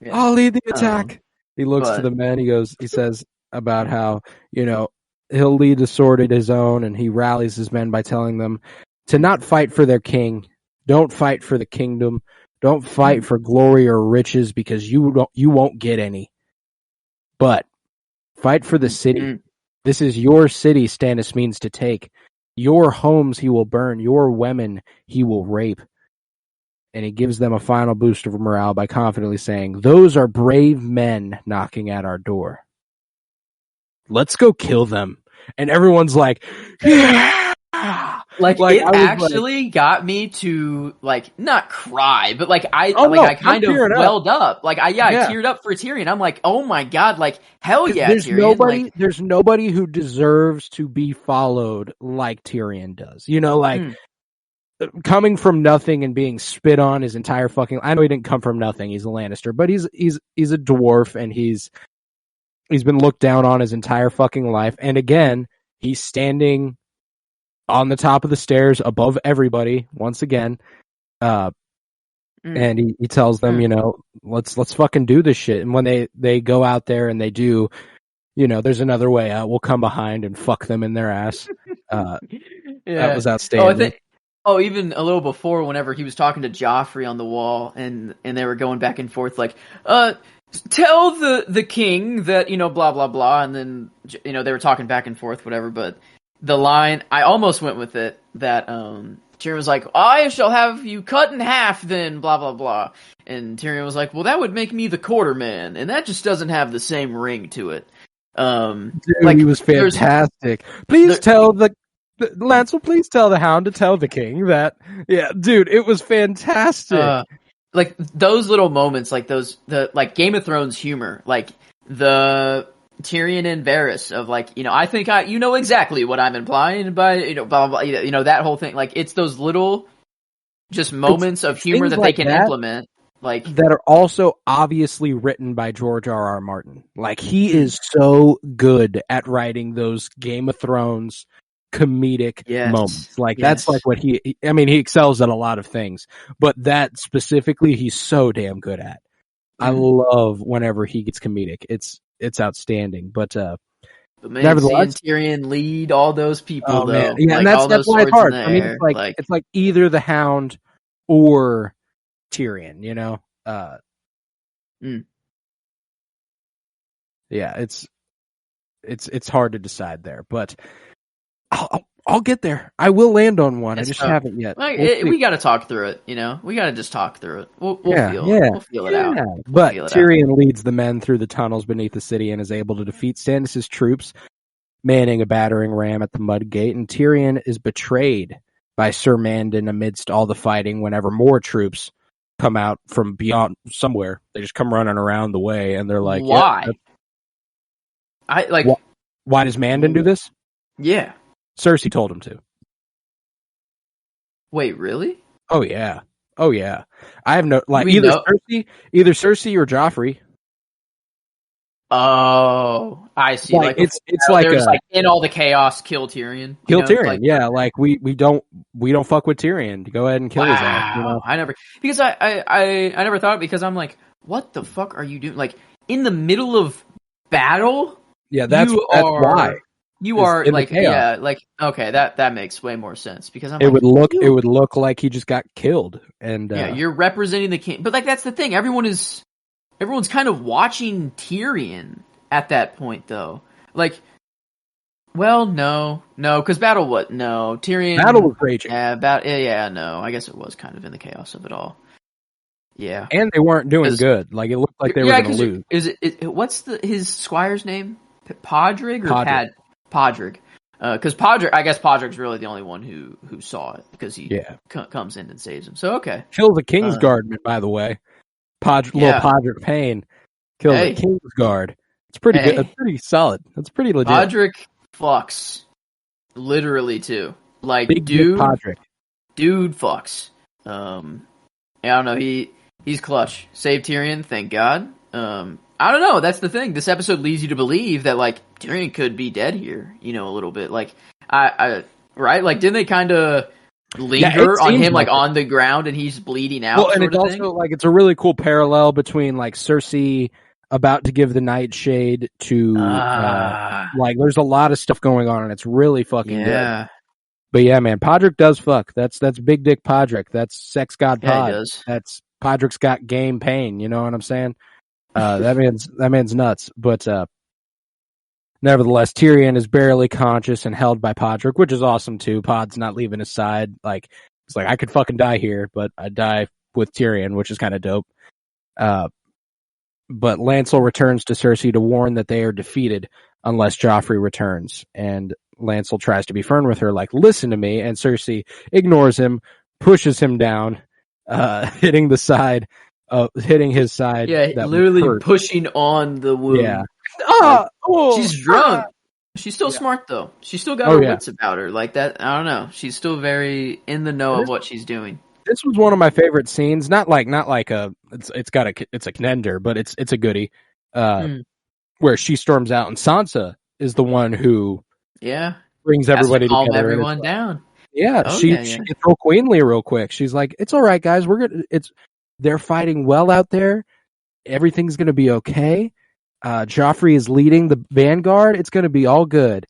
Yeah. I'll lead the attack. He looks to the men. He says about how, you know, he'll lead the sword at his own, and he rallies his men by telling them to not fight for their king. Don't fight for the kingdom. Don't fight for glory or riches because you won't get any. But fight for the city. This is your city Stannis means to take. Your homes he will burn. Your women he will rape. And he gives them a final boost of morale by confidently saying, those are brave men knocking at our door. Let's go kill them. And everyone's like, yeah! Like it actually got me to like not cry, but like I kind of welled up. Like I teared up for Tyrion. I'm like, oh my god, like hell yeah, Tyrion. There's nobody who deserves to be followed like Tyrion does. You know, like coming from nothing and being spit on his entire fucking. I know he didn't come from nothing. He's a Lannister, but he's a dwarf and he's been looked down on his entire fucking life. And again, he's standing on the top of the stairs above everybody once again. And he tells them, you know, let's fucking do this shit. And when they go out there and they do, you know, there's another way out. We'll come behind and fuck them in their ass. That was outstanding. Even a little before, whenever he was talking to Joffrey on the wall and they were going back and forth like, tell the king that, you know, blah, blah, blah. And then, you know, they were talking back and forth, whatever, but the line, I almost went with it, that Tyrion was like, I shall have you cut in half then, blah, blah, blah. And Tyrion was like, well, that would make me the quarter man, and that just doesn't have the same ring to it. Dude, like, he was fantastic. Please tell Lance will please tell the Hound to tell the king that, yeah, dude, it was fantastic. Like, those little moments, like like Game of Thrones humor, like the Tyrion and Varys of like, you know, I think you know exactly what I'm implying by, you know, blah, blah, blah, you know, that whole thing. Like, it's those little just moments of humor that they can implement. Like, that are also obviously written by George R.R. Martin. Like, he is so good at writing those Game of Thrones comedic moments. Like, that's like what he excels at a lot of things, but that specifically he's so damn good at. I love whenever he gets comedic. It's outstanding, but man, nevertheless, seeing Tyrion lead all those people, though, man. Yeah, like, and that's why it's hard. I mean, it's like either the Hound or Tyrion, you know. Yeah, it's hard to decide there, but I'll get there. I will land on one. I just haven't yet. Like, we got to talk through it, you know. We got to just talk through it. We'll feel it out. But Tyrion leads the men through the tunnels beneath the city and is able to defeat Stannis' troops, manning a battering ram at the mud gate. And Tyrion is betrayed by Sir Mandon amidst all the fighting. Whenever more troops come out from beyond somewhere, they just come running around the way, and they're like, "Why? Why does Mandon do this?" Yeah. Cersei told him to. Wait, really? Oh yeah. I have no either Cersei or Joffrey. Oh, I see. Like it's like in all the chaos, kill Tyrion. Kill Tyrion. Like, yeah, like we don't fuck with Tyrion. Go ahead and kill his ass. You know? I never thought it, because I'm like, what the fuck are you doing? Like, in the middle of battle? Yeah, that's why. You are in the like, chaos. yeah, like, okay, that makes way more sense because I'm It like, would look like he just got killed, and yeah, you're representing the king, but like that's the thing. Everyone's kind of watching Tyrion at that point, though. Like, well, no, because Tyrion. battle was raging, no. I guess it was kind of in the chaos of it all. Yeah, and they weren't doing good. Like it looked like they were going to lose. Is it? What's his squire's name? Podrick or Podrick. Podrick? Because Podrick, I guess Podrick's really the only one who saw it because he comes in and saves him. So okay, kills a Kingsguardman, by the way. Little Podrick Payne kills a Kingsguard. It's pretty good. It's pretty solid. That's pretty legit. Podrick fucks, literally too. Like Big Podrick. Dude fucks. I don't know. He's clutch. Saved Tyrion, thank God. I don't know. That's the thing. This episode leads you to believe that like Tyrion could be dead here. You know, a little bit. Like right? Like didn't they kind of linger on him like on the ground and he's bleeding out? Well, and it's also like it's a really cool parallel between like Cersei about to give the nightshade to like there's a lot of stuff going on and it's really fucking good. But yeah, man, Podrick does fuck. That's big dick Podrick. That's sex god Pod. That's Podrick's got game pain. You know what I'm saying? That man's nuts. But nevertheless, Tyrion is barely conscious and held by Podrick, which is awesome too. Pod's not leaving his side. Like it's like I could fucking die here, but I die with Tyrion, which is kind of dope. But Lancel returns to Cersei to warn that they are defeated unless Joffrey returns. And Lancel tries to be firm with her, like, listen to me. And Cersei ignores him, pushes him down, hitting his side. Yeah, literally pushing on the wound. Yeah. She's drunk. She's still smart, though. She's still got her wits about her. Like that, I don't know. She's still very in the know of what she's doing. This was one of my favorite scenes. Not like it's a contender, but it's a goodie. Where she storms out and Sansa is the one who brings everybody together. Calm everyone down. Yeah, she gets real queenly real quick. She's like, "It's all right, guys. They're fighting well out there. Everything's gonna be okay. Joffrey is leading the vanguard. It's gonna be all good."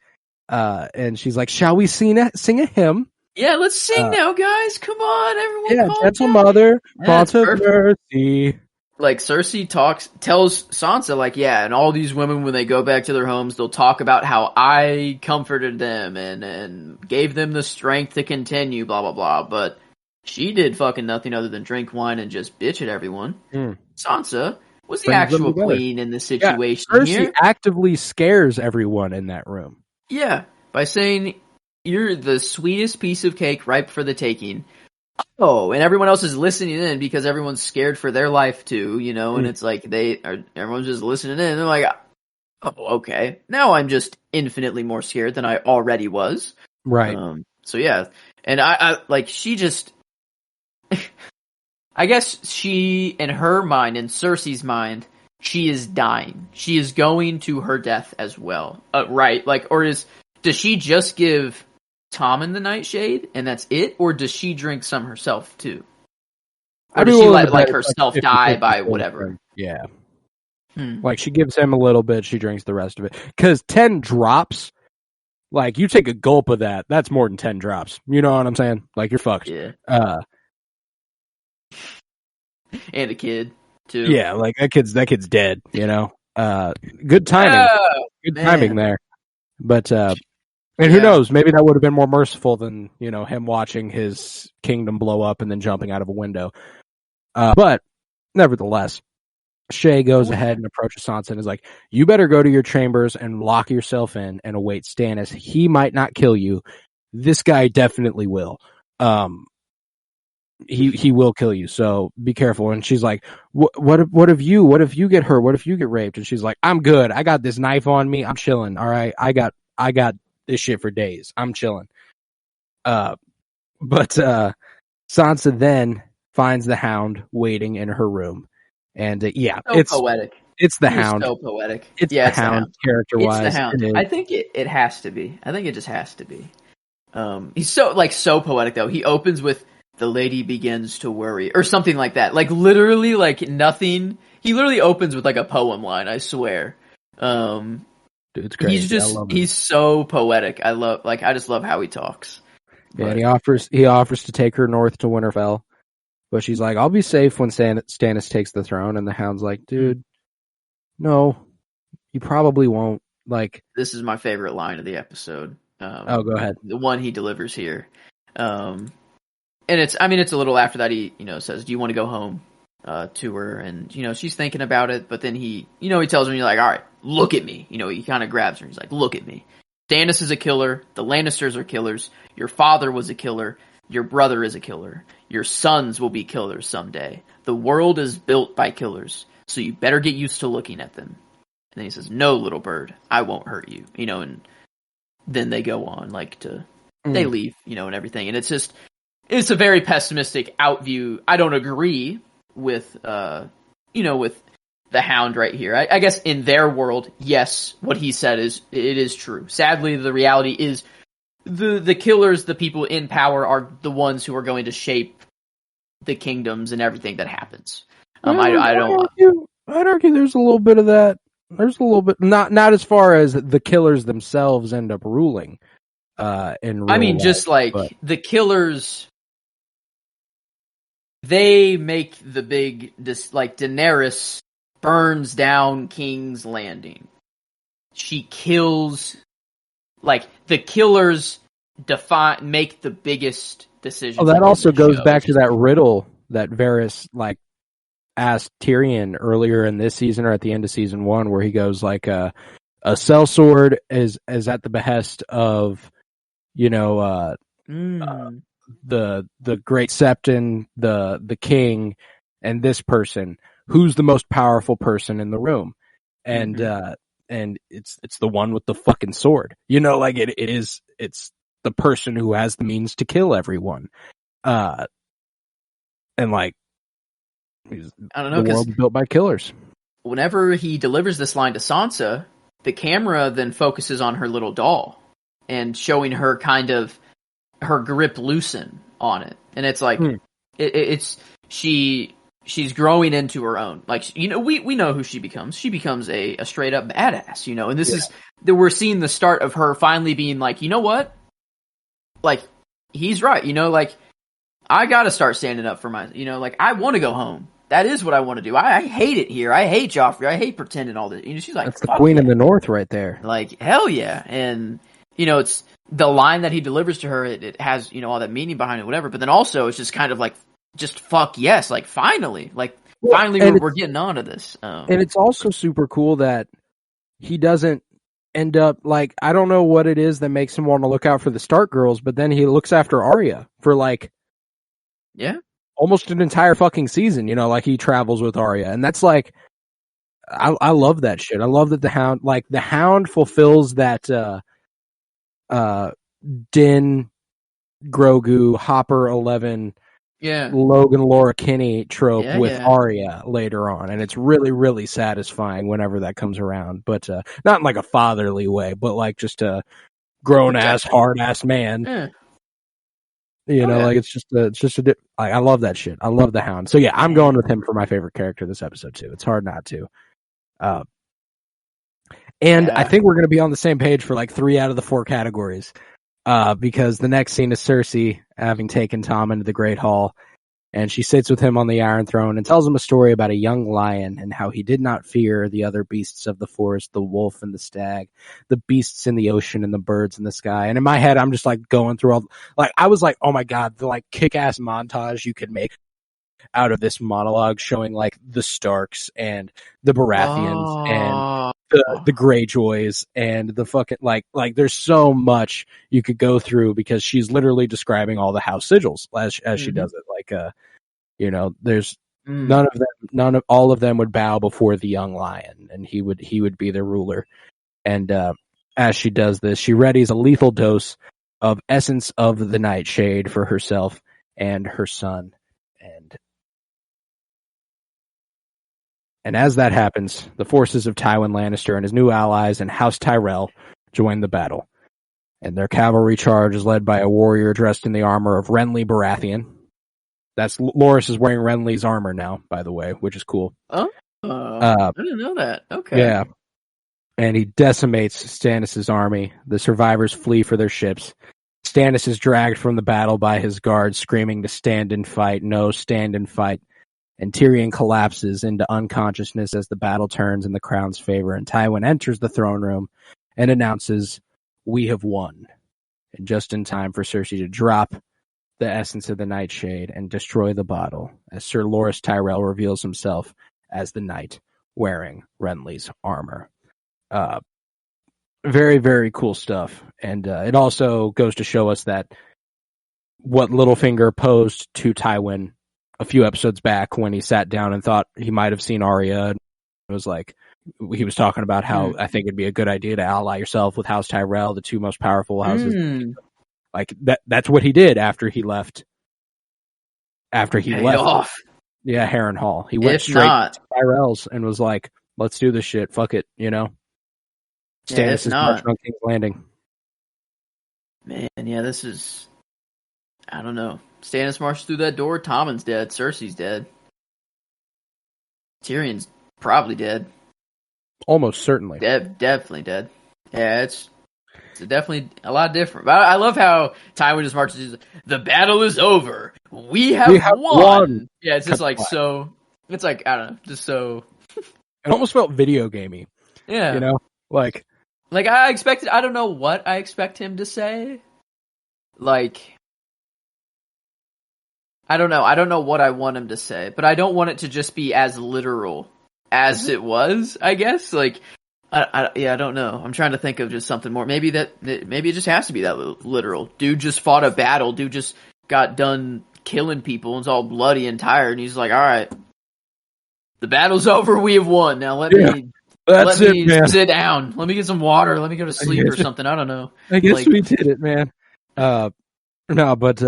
And she's like, "Shall we sing a hymn?" Yeah, let's sing now, guys. Come on, everyone. Yeah, gentle mother, font of mercy. Like Cersei tells Sansa, like, yeah, and all these women when they go back to their homes, they'll talk about how I comforted them and gave them the strength to continue, blah blah blah. But she did fucking nothing other than drink wine and just bitch at everyone. Sansa was the actual queen in this situation. Cersei actively scares everyone in that room. Yeah, by saying you're the sweetest piece of cake ripe for the taking. Oh, and everyone else is listening in because everyone's scared for their life too, you know, and it's like everyone's just listening in and they're like, oh, okay. Now I'm just infinitely more scared than I already was. Right. So yeah. And I like, she just, I guess she, in her mind, in Cersei's mind, she is dying. She is going to her death as well. Right. Like, does she just give Tommen the nightshade and that's it, or does she drink some herself too, or does she let herself die by whatever? Yeah, like she gives him a little bit, she drinks the rest of it. Because 10 drops, like you take a gulp of that's more than 10 drops. You know what I'm saying? Like you're fucked. Yeah. And a kid too. Yeah, like that kid's dead. You know. Good timing. Good timing there. But and who knows? Maybe that would have been more merciful than, you know, him watching his kingdom blow up and then jumping out of a window. But nevertheless, Shay goes ahead and approaches Sansa and is like, "You better go to your chambers and lock yourself in and await Stannis. He might not kill you. This guy definitely will. He will kill you. So be careful." And she's like, "What if you get hurt? What if you get raped?" And she's like, "I'm good. I got this knife on me. I'm chilling. All right. I got this shit for days. I'm chilling." But Sansa then finds the Hound waiting in her room, and it's poetic. It's the Hound. So poetic. It's the Hound character wise. It's the Hound. I think it has to be. I think it just has to be. He's so poetic though. He opens with "The lady begins to worry" or something like that. Like literally, like nothing. He literally opens with like a poem line. I swear. Dude's crazy. I love him. He's so poetic. I just love how he talks. Yeah, and he offers to take her north to Winterfell, but she's like, "I'll be safe when Stannis takes the throne." And the Hound's like, "Dude, no, you probably won't." Like, this is my favorite line of the episode. go ahead. The one he delivers here, and it's a little after that. He says, "Do you want to go home?" To her, and she's thinking about it, but then he tells her, "You're like, all right, look at me." He kind of grabs her. He's like, "Look at me. Stannis is a killer. The Lannisters are killers. Your father was a killer. Your brother is a killer. Your sons will be killers someday. The world is built by killers, so you better get used to looking at them." And then he says, "No, little bird, I won't hurt you." And then they go on, they leave, and everything. And it's a very pessimistic outview. I don't agree with with the Hound right here. I guess in their world, yes, what he said is true. Sadly, the reality is the killers, the people in power, are the ones who are going to shape the kingdoms and everything that happens. I'd argue there's a little bit of that. There's a little bit, not as far as the killers themselves end up ruling. In real life, just the killers. They make the big, Daenerys burns down King's Landing. She kills, the killers make the biggest decisions. Oh, that also goes back to that riddle that Varys, asked Tyrion earlier in this season or at the end of season 1, where he goes, a sellsword is at the behest of, the Great Septon, the king, and this person. Who's the most powerful person in the room? And and it's the one with the fucking sword. It's the person who has the means to kill everyone. I don't know, the world's built by killers. Whenever he delivers this line to Sansa, the camera then focuses on her little doll and showing her kind of her grip loosen on it, and it's she's growing into her own. We know who she becomes. She becomes a straight up badass, and this is that we're seeing the start of her finally being like, you know what, he's right, I gotta start standing up for my, I want to go home. That is what I want to do. I hate it here. I hate Joffrey. I hate pretending all this. She's like, that's the Queen of the North right there. Hell yeah, and it's. The line that he delivers to her, it has, all that meaning behind it, whatever. But then also, it's just kind of just fuck yes, finally, we're getting onto this. And it's also super cool that he doesn't end up I don't know what it is that makes him want to look out for the Stark girls, but then he looks after Arya for almost an entire fucking season. He travels with Arya, and that's I love that shit. I love that the Hound fulfills that. Din, Grogu, Hopper 11, Logan, Laura Kinney trope with Arya later on, and it's really, really satisfying whenever that comes around. But not in a fatherly way, but just a grown ass, hard ass man. Yeah. It's just I love that shit. I love the Hound. So yeah, I'm going with him for my favorite character this episode too. It's hard not to. I think we're going to be on the same page for 3 out of the 4 categories, because the next scene is Cersei having taken Tom into the Great Hall, and she sits with him on the Iron Throne and tells him a story about a young lion and how he did not fear the other beasts of the forest, the wolf and the stag, the beasts in the ocean and the birds in the sky. And in my head, I'm just going through all, I was like, oh my God, the kick-ass montage you could make out of this monologue showing the Starks and the Baratheons and the Greyjoys and the fucking there's so much you could go through, because she's literally describing all the house sigils as she does it. There's all of them would bow before the young lion, and he would be their ruler. And as she does this, she readies a lethal dose of essence of the nightshade for herself and her son. And as that happens, the forces of Tywin Lannister and his new allies and House Tyrell join the battle. And their cavalry charge is led by a warrior dressed in the armor of Renly Baratheon. Loras is wearing Renly's armor now, by the way, which is cool. I didn't know that. Okay. Yeah. and he decimates Stannis' army. The survivors flee for their ships. Stannis is dragged from the battle by his guards, screaming to stand and fight, no, stand and fight. And Tyrion collapses into unconsciousness as the battle turns in the Crown's favor, and Tywin enters the throne room and announces, "We have won." And just in time for Cersei to drop the essence of the Nightshade and destroy the bottle, as Sir Loras Tyrell reveals himself as the knight wearing Renly's armor. Very, very cool stuff. And it also goes to show us that what Littlefinger posed to Tywin a few episodes back when he sat down and thought he might have seen Arya, it was like, he was talking about how I think it'd be a good idea to ally yourself with House Tyrell, the two most powerful houses. Like that's what he did after he left. Off. Yeah, Harrenhal. He went straight to Tyrell's and was like, "Let's do this shit. Fuck it," you know. Stannis is marching on King's Landing. Man, yeah, this is. I don't know. Stannis marches through that door. Tommen's dead. Cersei's dead. Tyrion's probably dead. Almost certainly. Definitely dead. Yeah, it's definitely a lot different. But I love how Tywin just marches. The battle is over. We have won. Yeah, it's just like so. It's like, I don't know, just so. It almost felt video gamey. Yeah, you know, like I expected. I don't know what I expect him to say. Like, I don't know. I don't know what I want him to say, but I don't want it to just be as literal as it was. I guess, like, I don't know. I'm trying to think of just something more. Maybe it just has to be that literal. Dude just fought a battle. Dude just got done killing people and is all bloody and tired. And he's like, "All right, the battle's over. We have won. Now let me sit down. Let me get some water. Let me go to sleep or something. I don't know." I guess we did it, man. No, but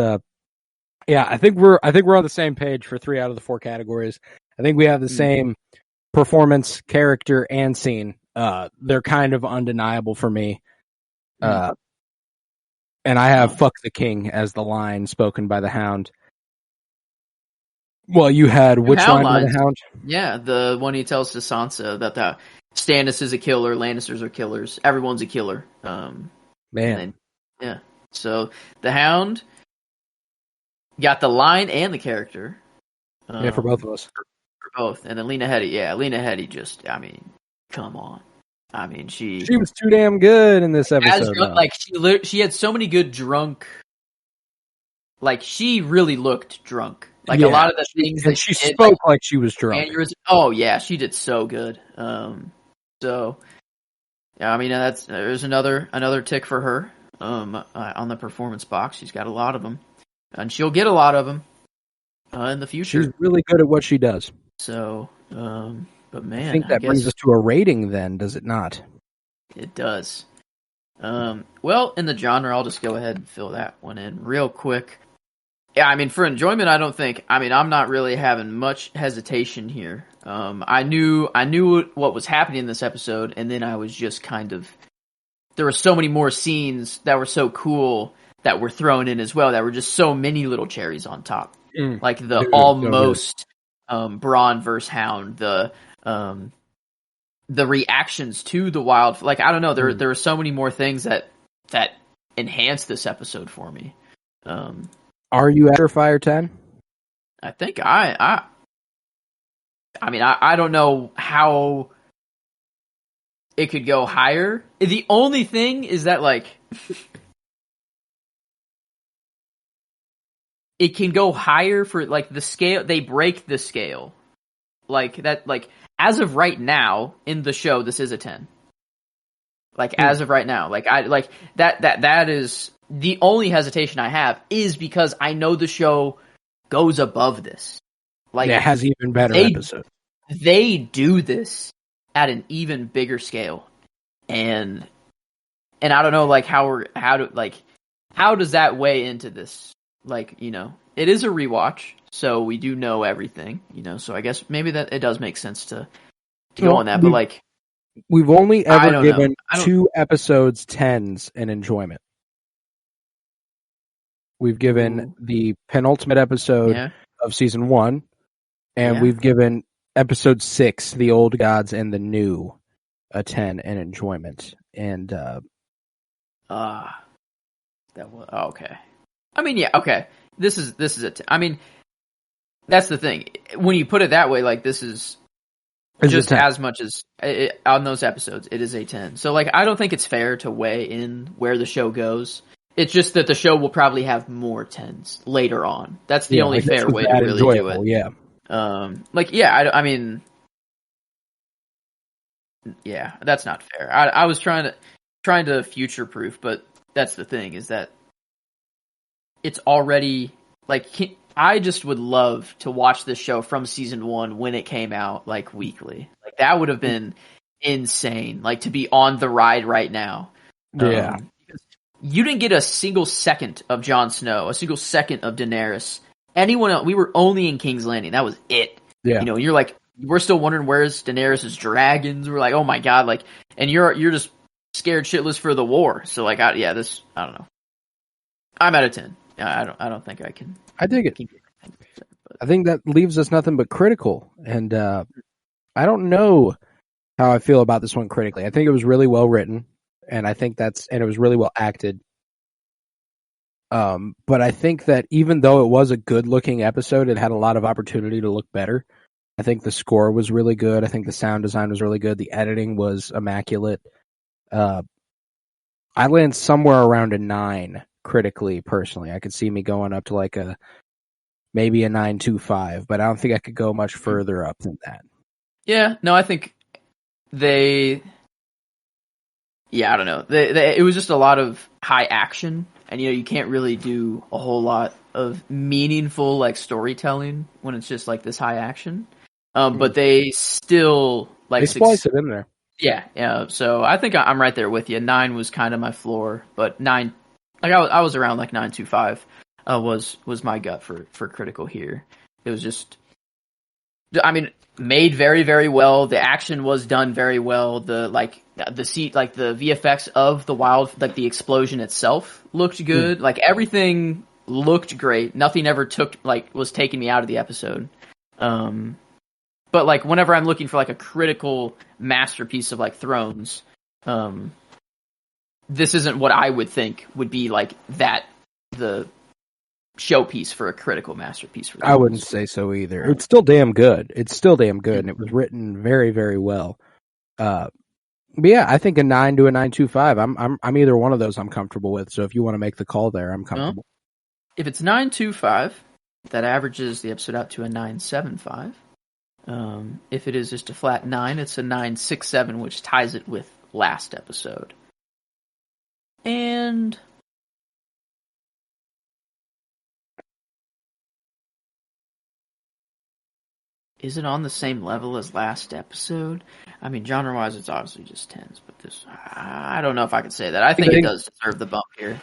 yeah, I think we're on the same page for 3 out of the 4 categories. I think we have the same performance, character, and scene. They're kind of undeniable for me. And I have "fuck the king" as the line spoken by the Hound. Well, you had which line by the Hound? Yeah, the one he tells to Sansa that Stannis is a killer, Lannisters are killers, everyone's a killer. Man. Yeah. So the Hound got the line and the character. Yeah, for both of us. For both. And then Lena Headey just, I mean, come on. I mean, she was too damn good in this episode. Like, she had so many good drunk. Like, she really looked drunk. Like, a lot of the things that she spoke like she was drunk. Oh yeah, she did so good. So yeah, I mean, there's another tick for her. On the performance box, she's got a lot of them, and she'll get a lot of them in the future. She's really good at what she does. So, but man, I think that brings us to a rating. Then, does it not? It does. Well, in the genre, I'll just go ahead and fill that one in real quick. Yeah, I mean, for enjoyment, I'm not really having much hesitation here. I knew what was happening in this episode, and then I was just kind of, there were so many more scenes that were so cool that were thrown in as well, that were just so many little cherries on top. Like the almost Bronn versus Hound, the reactions to the wild, like, I don't know, there were so many more things that enhanced this episode for me. Are you after Fire 10? I think I mean, I don't know how it could go higher. The only thing is that, like, it can go higher for, like, the scale. They break the scale. Like, that, like, as of right now in the show, this is a 10. Like, as of right now. Like, that is the only hesitation I have, is because I know the show goes above this. Like, it has even better episodes. They do this at an even bigger scale, and I don't know, like, how does that weigh into this? Like, you know, it is a rewatch, so we do know everything, you know. So I guess maybe that it does make sense to go on that, but like, we've only ever given 2 episodes 10s in enjoyment. We've given the penultimate episode of season 1, and we've given episode 6, The Old Gods and the New, a 10 in enjoyment. And that was okay. I mean, yeah, okay. This is I mean, that's the thing. When you put it that way, like this is just as much as on those episodes, it is a 10. So like, I don't think it's fair to weigh in where the show goes. It's just that the show will probably have more 10s later on. That's the only fair way to really do it. Yeah. I mean, yeah, that's not fair. I was trying to future proof, but that's the thing is that it's already like I just would love to watch this show from season 1 when it came out, like weekly. Like that would have been insane. Like to be on the ride right now. Yeah. You didn't get a single second of Jon Snow, a single second of Daenerys. Anyone else? We were only in King's Landing. That was it. Yeah. You know, you're like, we're still wondering where's Daenerys' dragons. We're like, oh my god, like, and you're just scared shitless for the war. So like, I don't know. I'm at a 10. I don't think I can. I dig it. I think that leaves us nothing but critical, and I don't know how I feel about this one critically. I think it was really well written, and I think and it was really well acted. But I think that even though it was a good looking episode, it had a lot of opportunity to look better. I think the score was really good. I think the sound design was really good. The editing was immaculate. I land somewhere around a 9 critically, personally. I could see me going up to like maybe a 9.25, but I don't think I could go much further up than that. Yeah, no, I think I don't know. It was just a lot of high action, and you can't really do a whole lot of meaningful like storytelling when it's just like this high action. But they still like splice it in there. Yeah. So I think I'm right there with you. 9 was kind of my floor, but 9, like I was around like 9.25. Was my gut for critical here. It was just, I mean, made very, very well. The action was done very well. The VFX of the the explosion itself looked good. Like everything looked great. Nothing ever was taking me out of the episode. But like whenever I'm looking for like a critical masterpiece of like Thrones, this isn't what I would think would be like the showpiece for a critical masterpiece for Thrones. I wouldn't say so either. It's still damn good. And it was written very, very well. But yeah, I think a 9 to a 9.25. I'm either one of those I'm comfortable with. So if you want to make the call there, I'm comfortable. If it's 9.25, that averages the episode out to a 9.75. If it is just a flat 9, it's a 9.67, which ties it with last episode. And is it on the same level as last episode? I mean, genre-wise, it's obviously just 10s, but this, I don't know if I could say that. I think it does deserve the bump here.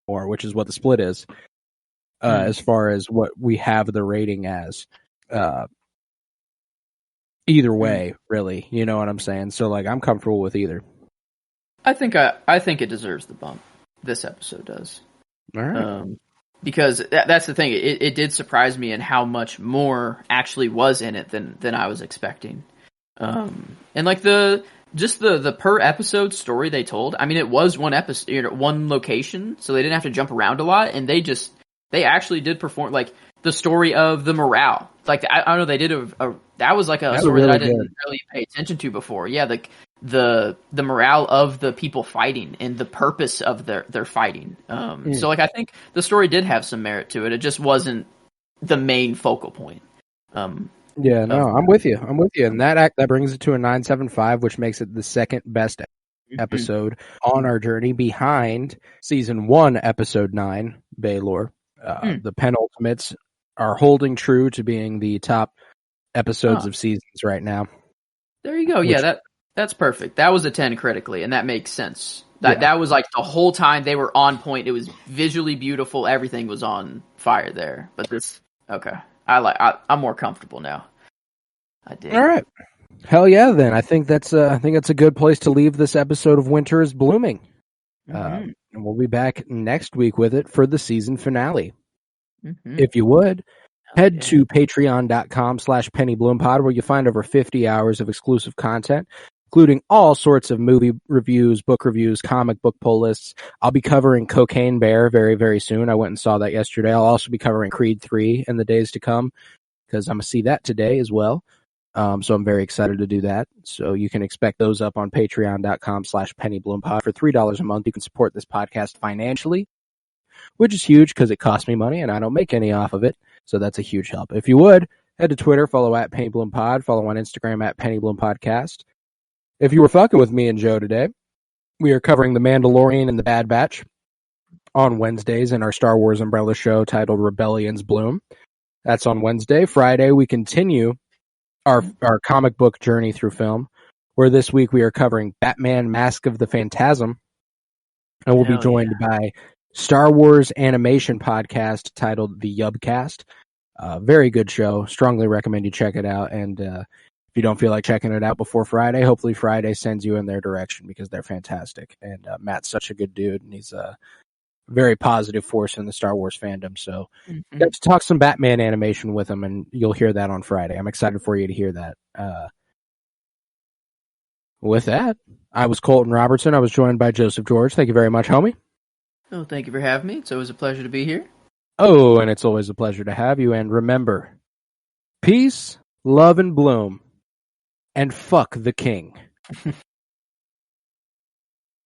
Which is what the split is, as far as what we have the rating as. Either way, really, you know what I'm saying? So, like, I'm comfortable with either. I think it deserves the bump. This episode does. All right. Because that's the thing. It did surprise me in how much more actually was in it than I was expecting. And like the per episode story they told. I mean, it was one episode, one location, so they didn't have to jump around a lot, and they actually did perform like the story of the morale. Like I don't know, they did that was like a story really that I didn't really pay attention to before. Yeah, the morale of the people fighting and the purpose of their fighting. So like I think the story did have some merit to it. It just wasn't the main focal point. I'm with you. And that brings it to a 9.75, which makes it the second best episode on our journey, behind season 1, episode 9, Baelor. The penultimates are holding true to being the top episodes of seasons right now. There you go. That's perfect. That was a 10 critically, and that makes sense. That was like the whole time they were on point. It was visually beautiful. Everything was on fire there. But okay. I'm more comfortable now. I did. All right. Hell yeah, then. I think that's a good place to leave this episode of Winter is Blooming. And we'll be back next week with it for the season finale. Mm-hmm. If you would, head yeah. to patreon.com/pennybloompod, where you'll find over 50 hours of exclusive content, including all sorts of movie reviews, book reviews, comic book pull lists. I'll be covering Cocaine Bear very, very soon. I went and saw that yesterday. I'll also be covering Creed 3 in the days to come, because I'm going to see that today as well. So I'm very excited to do that. So you can expect those up on patreon.com/pennybloompod. For $3 a month, you can support this podcast financially, which is huge because it costs me money and I don't make any off of it. So that's a huge help. If you would, head to Twitter, follow at PennyBloomPod, follow on Instagram at PennyBloomPodcast. If you were fucking with me and Joe today, we are covering The Mandalorian and The Bad Batch on Wednesdays in our Star Wars umbrella show titled Rebellion's Bloom. That's on Wednesday. Friday, we continue our comic book journey through film, where this week we are covering Batman Mask of the Phantasm, and we'll be joined by Star Wars animation podcast titled The Yubcast. Very good show. Strongly recommend you check it out. And if you don't feel like checking it out before Friday, hopefully Friday sends you in their direction, because they're fantastic. And Matt's such a good dude, and he's a very positive force in the Star Wars fandom. So got to talk some Batman animation with him, and you'll hear that on Friday. I'm excited for you to hear that. With that, I was Colton Robertson. I was joined by Joseph George. Thank you very much, homie. Oh, thank you for having me. It's always a pleasure to be here. Oh, and it's always a pleasure to have you. And remember, peace, love, and bloom, and fuck the king.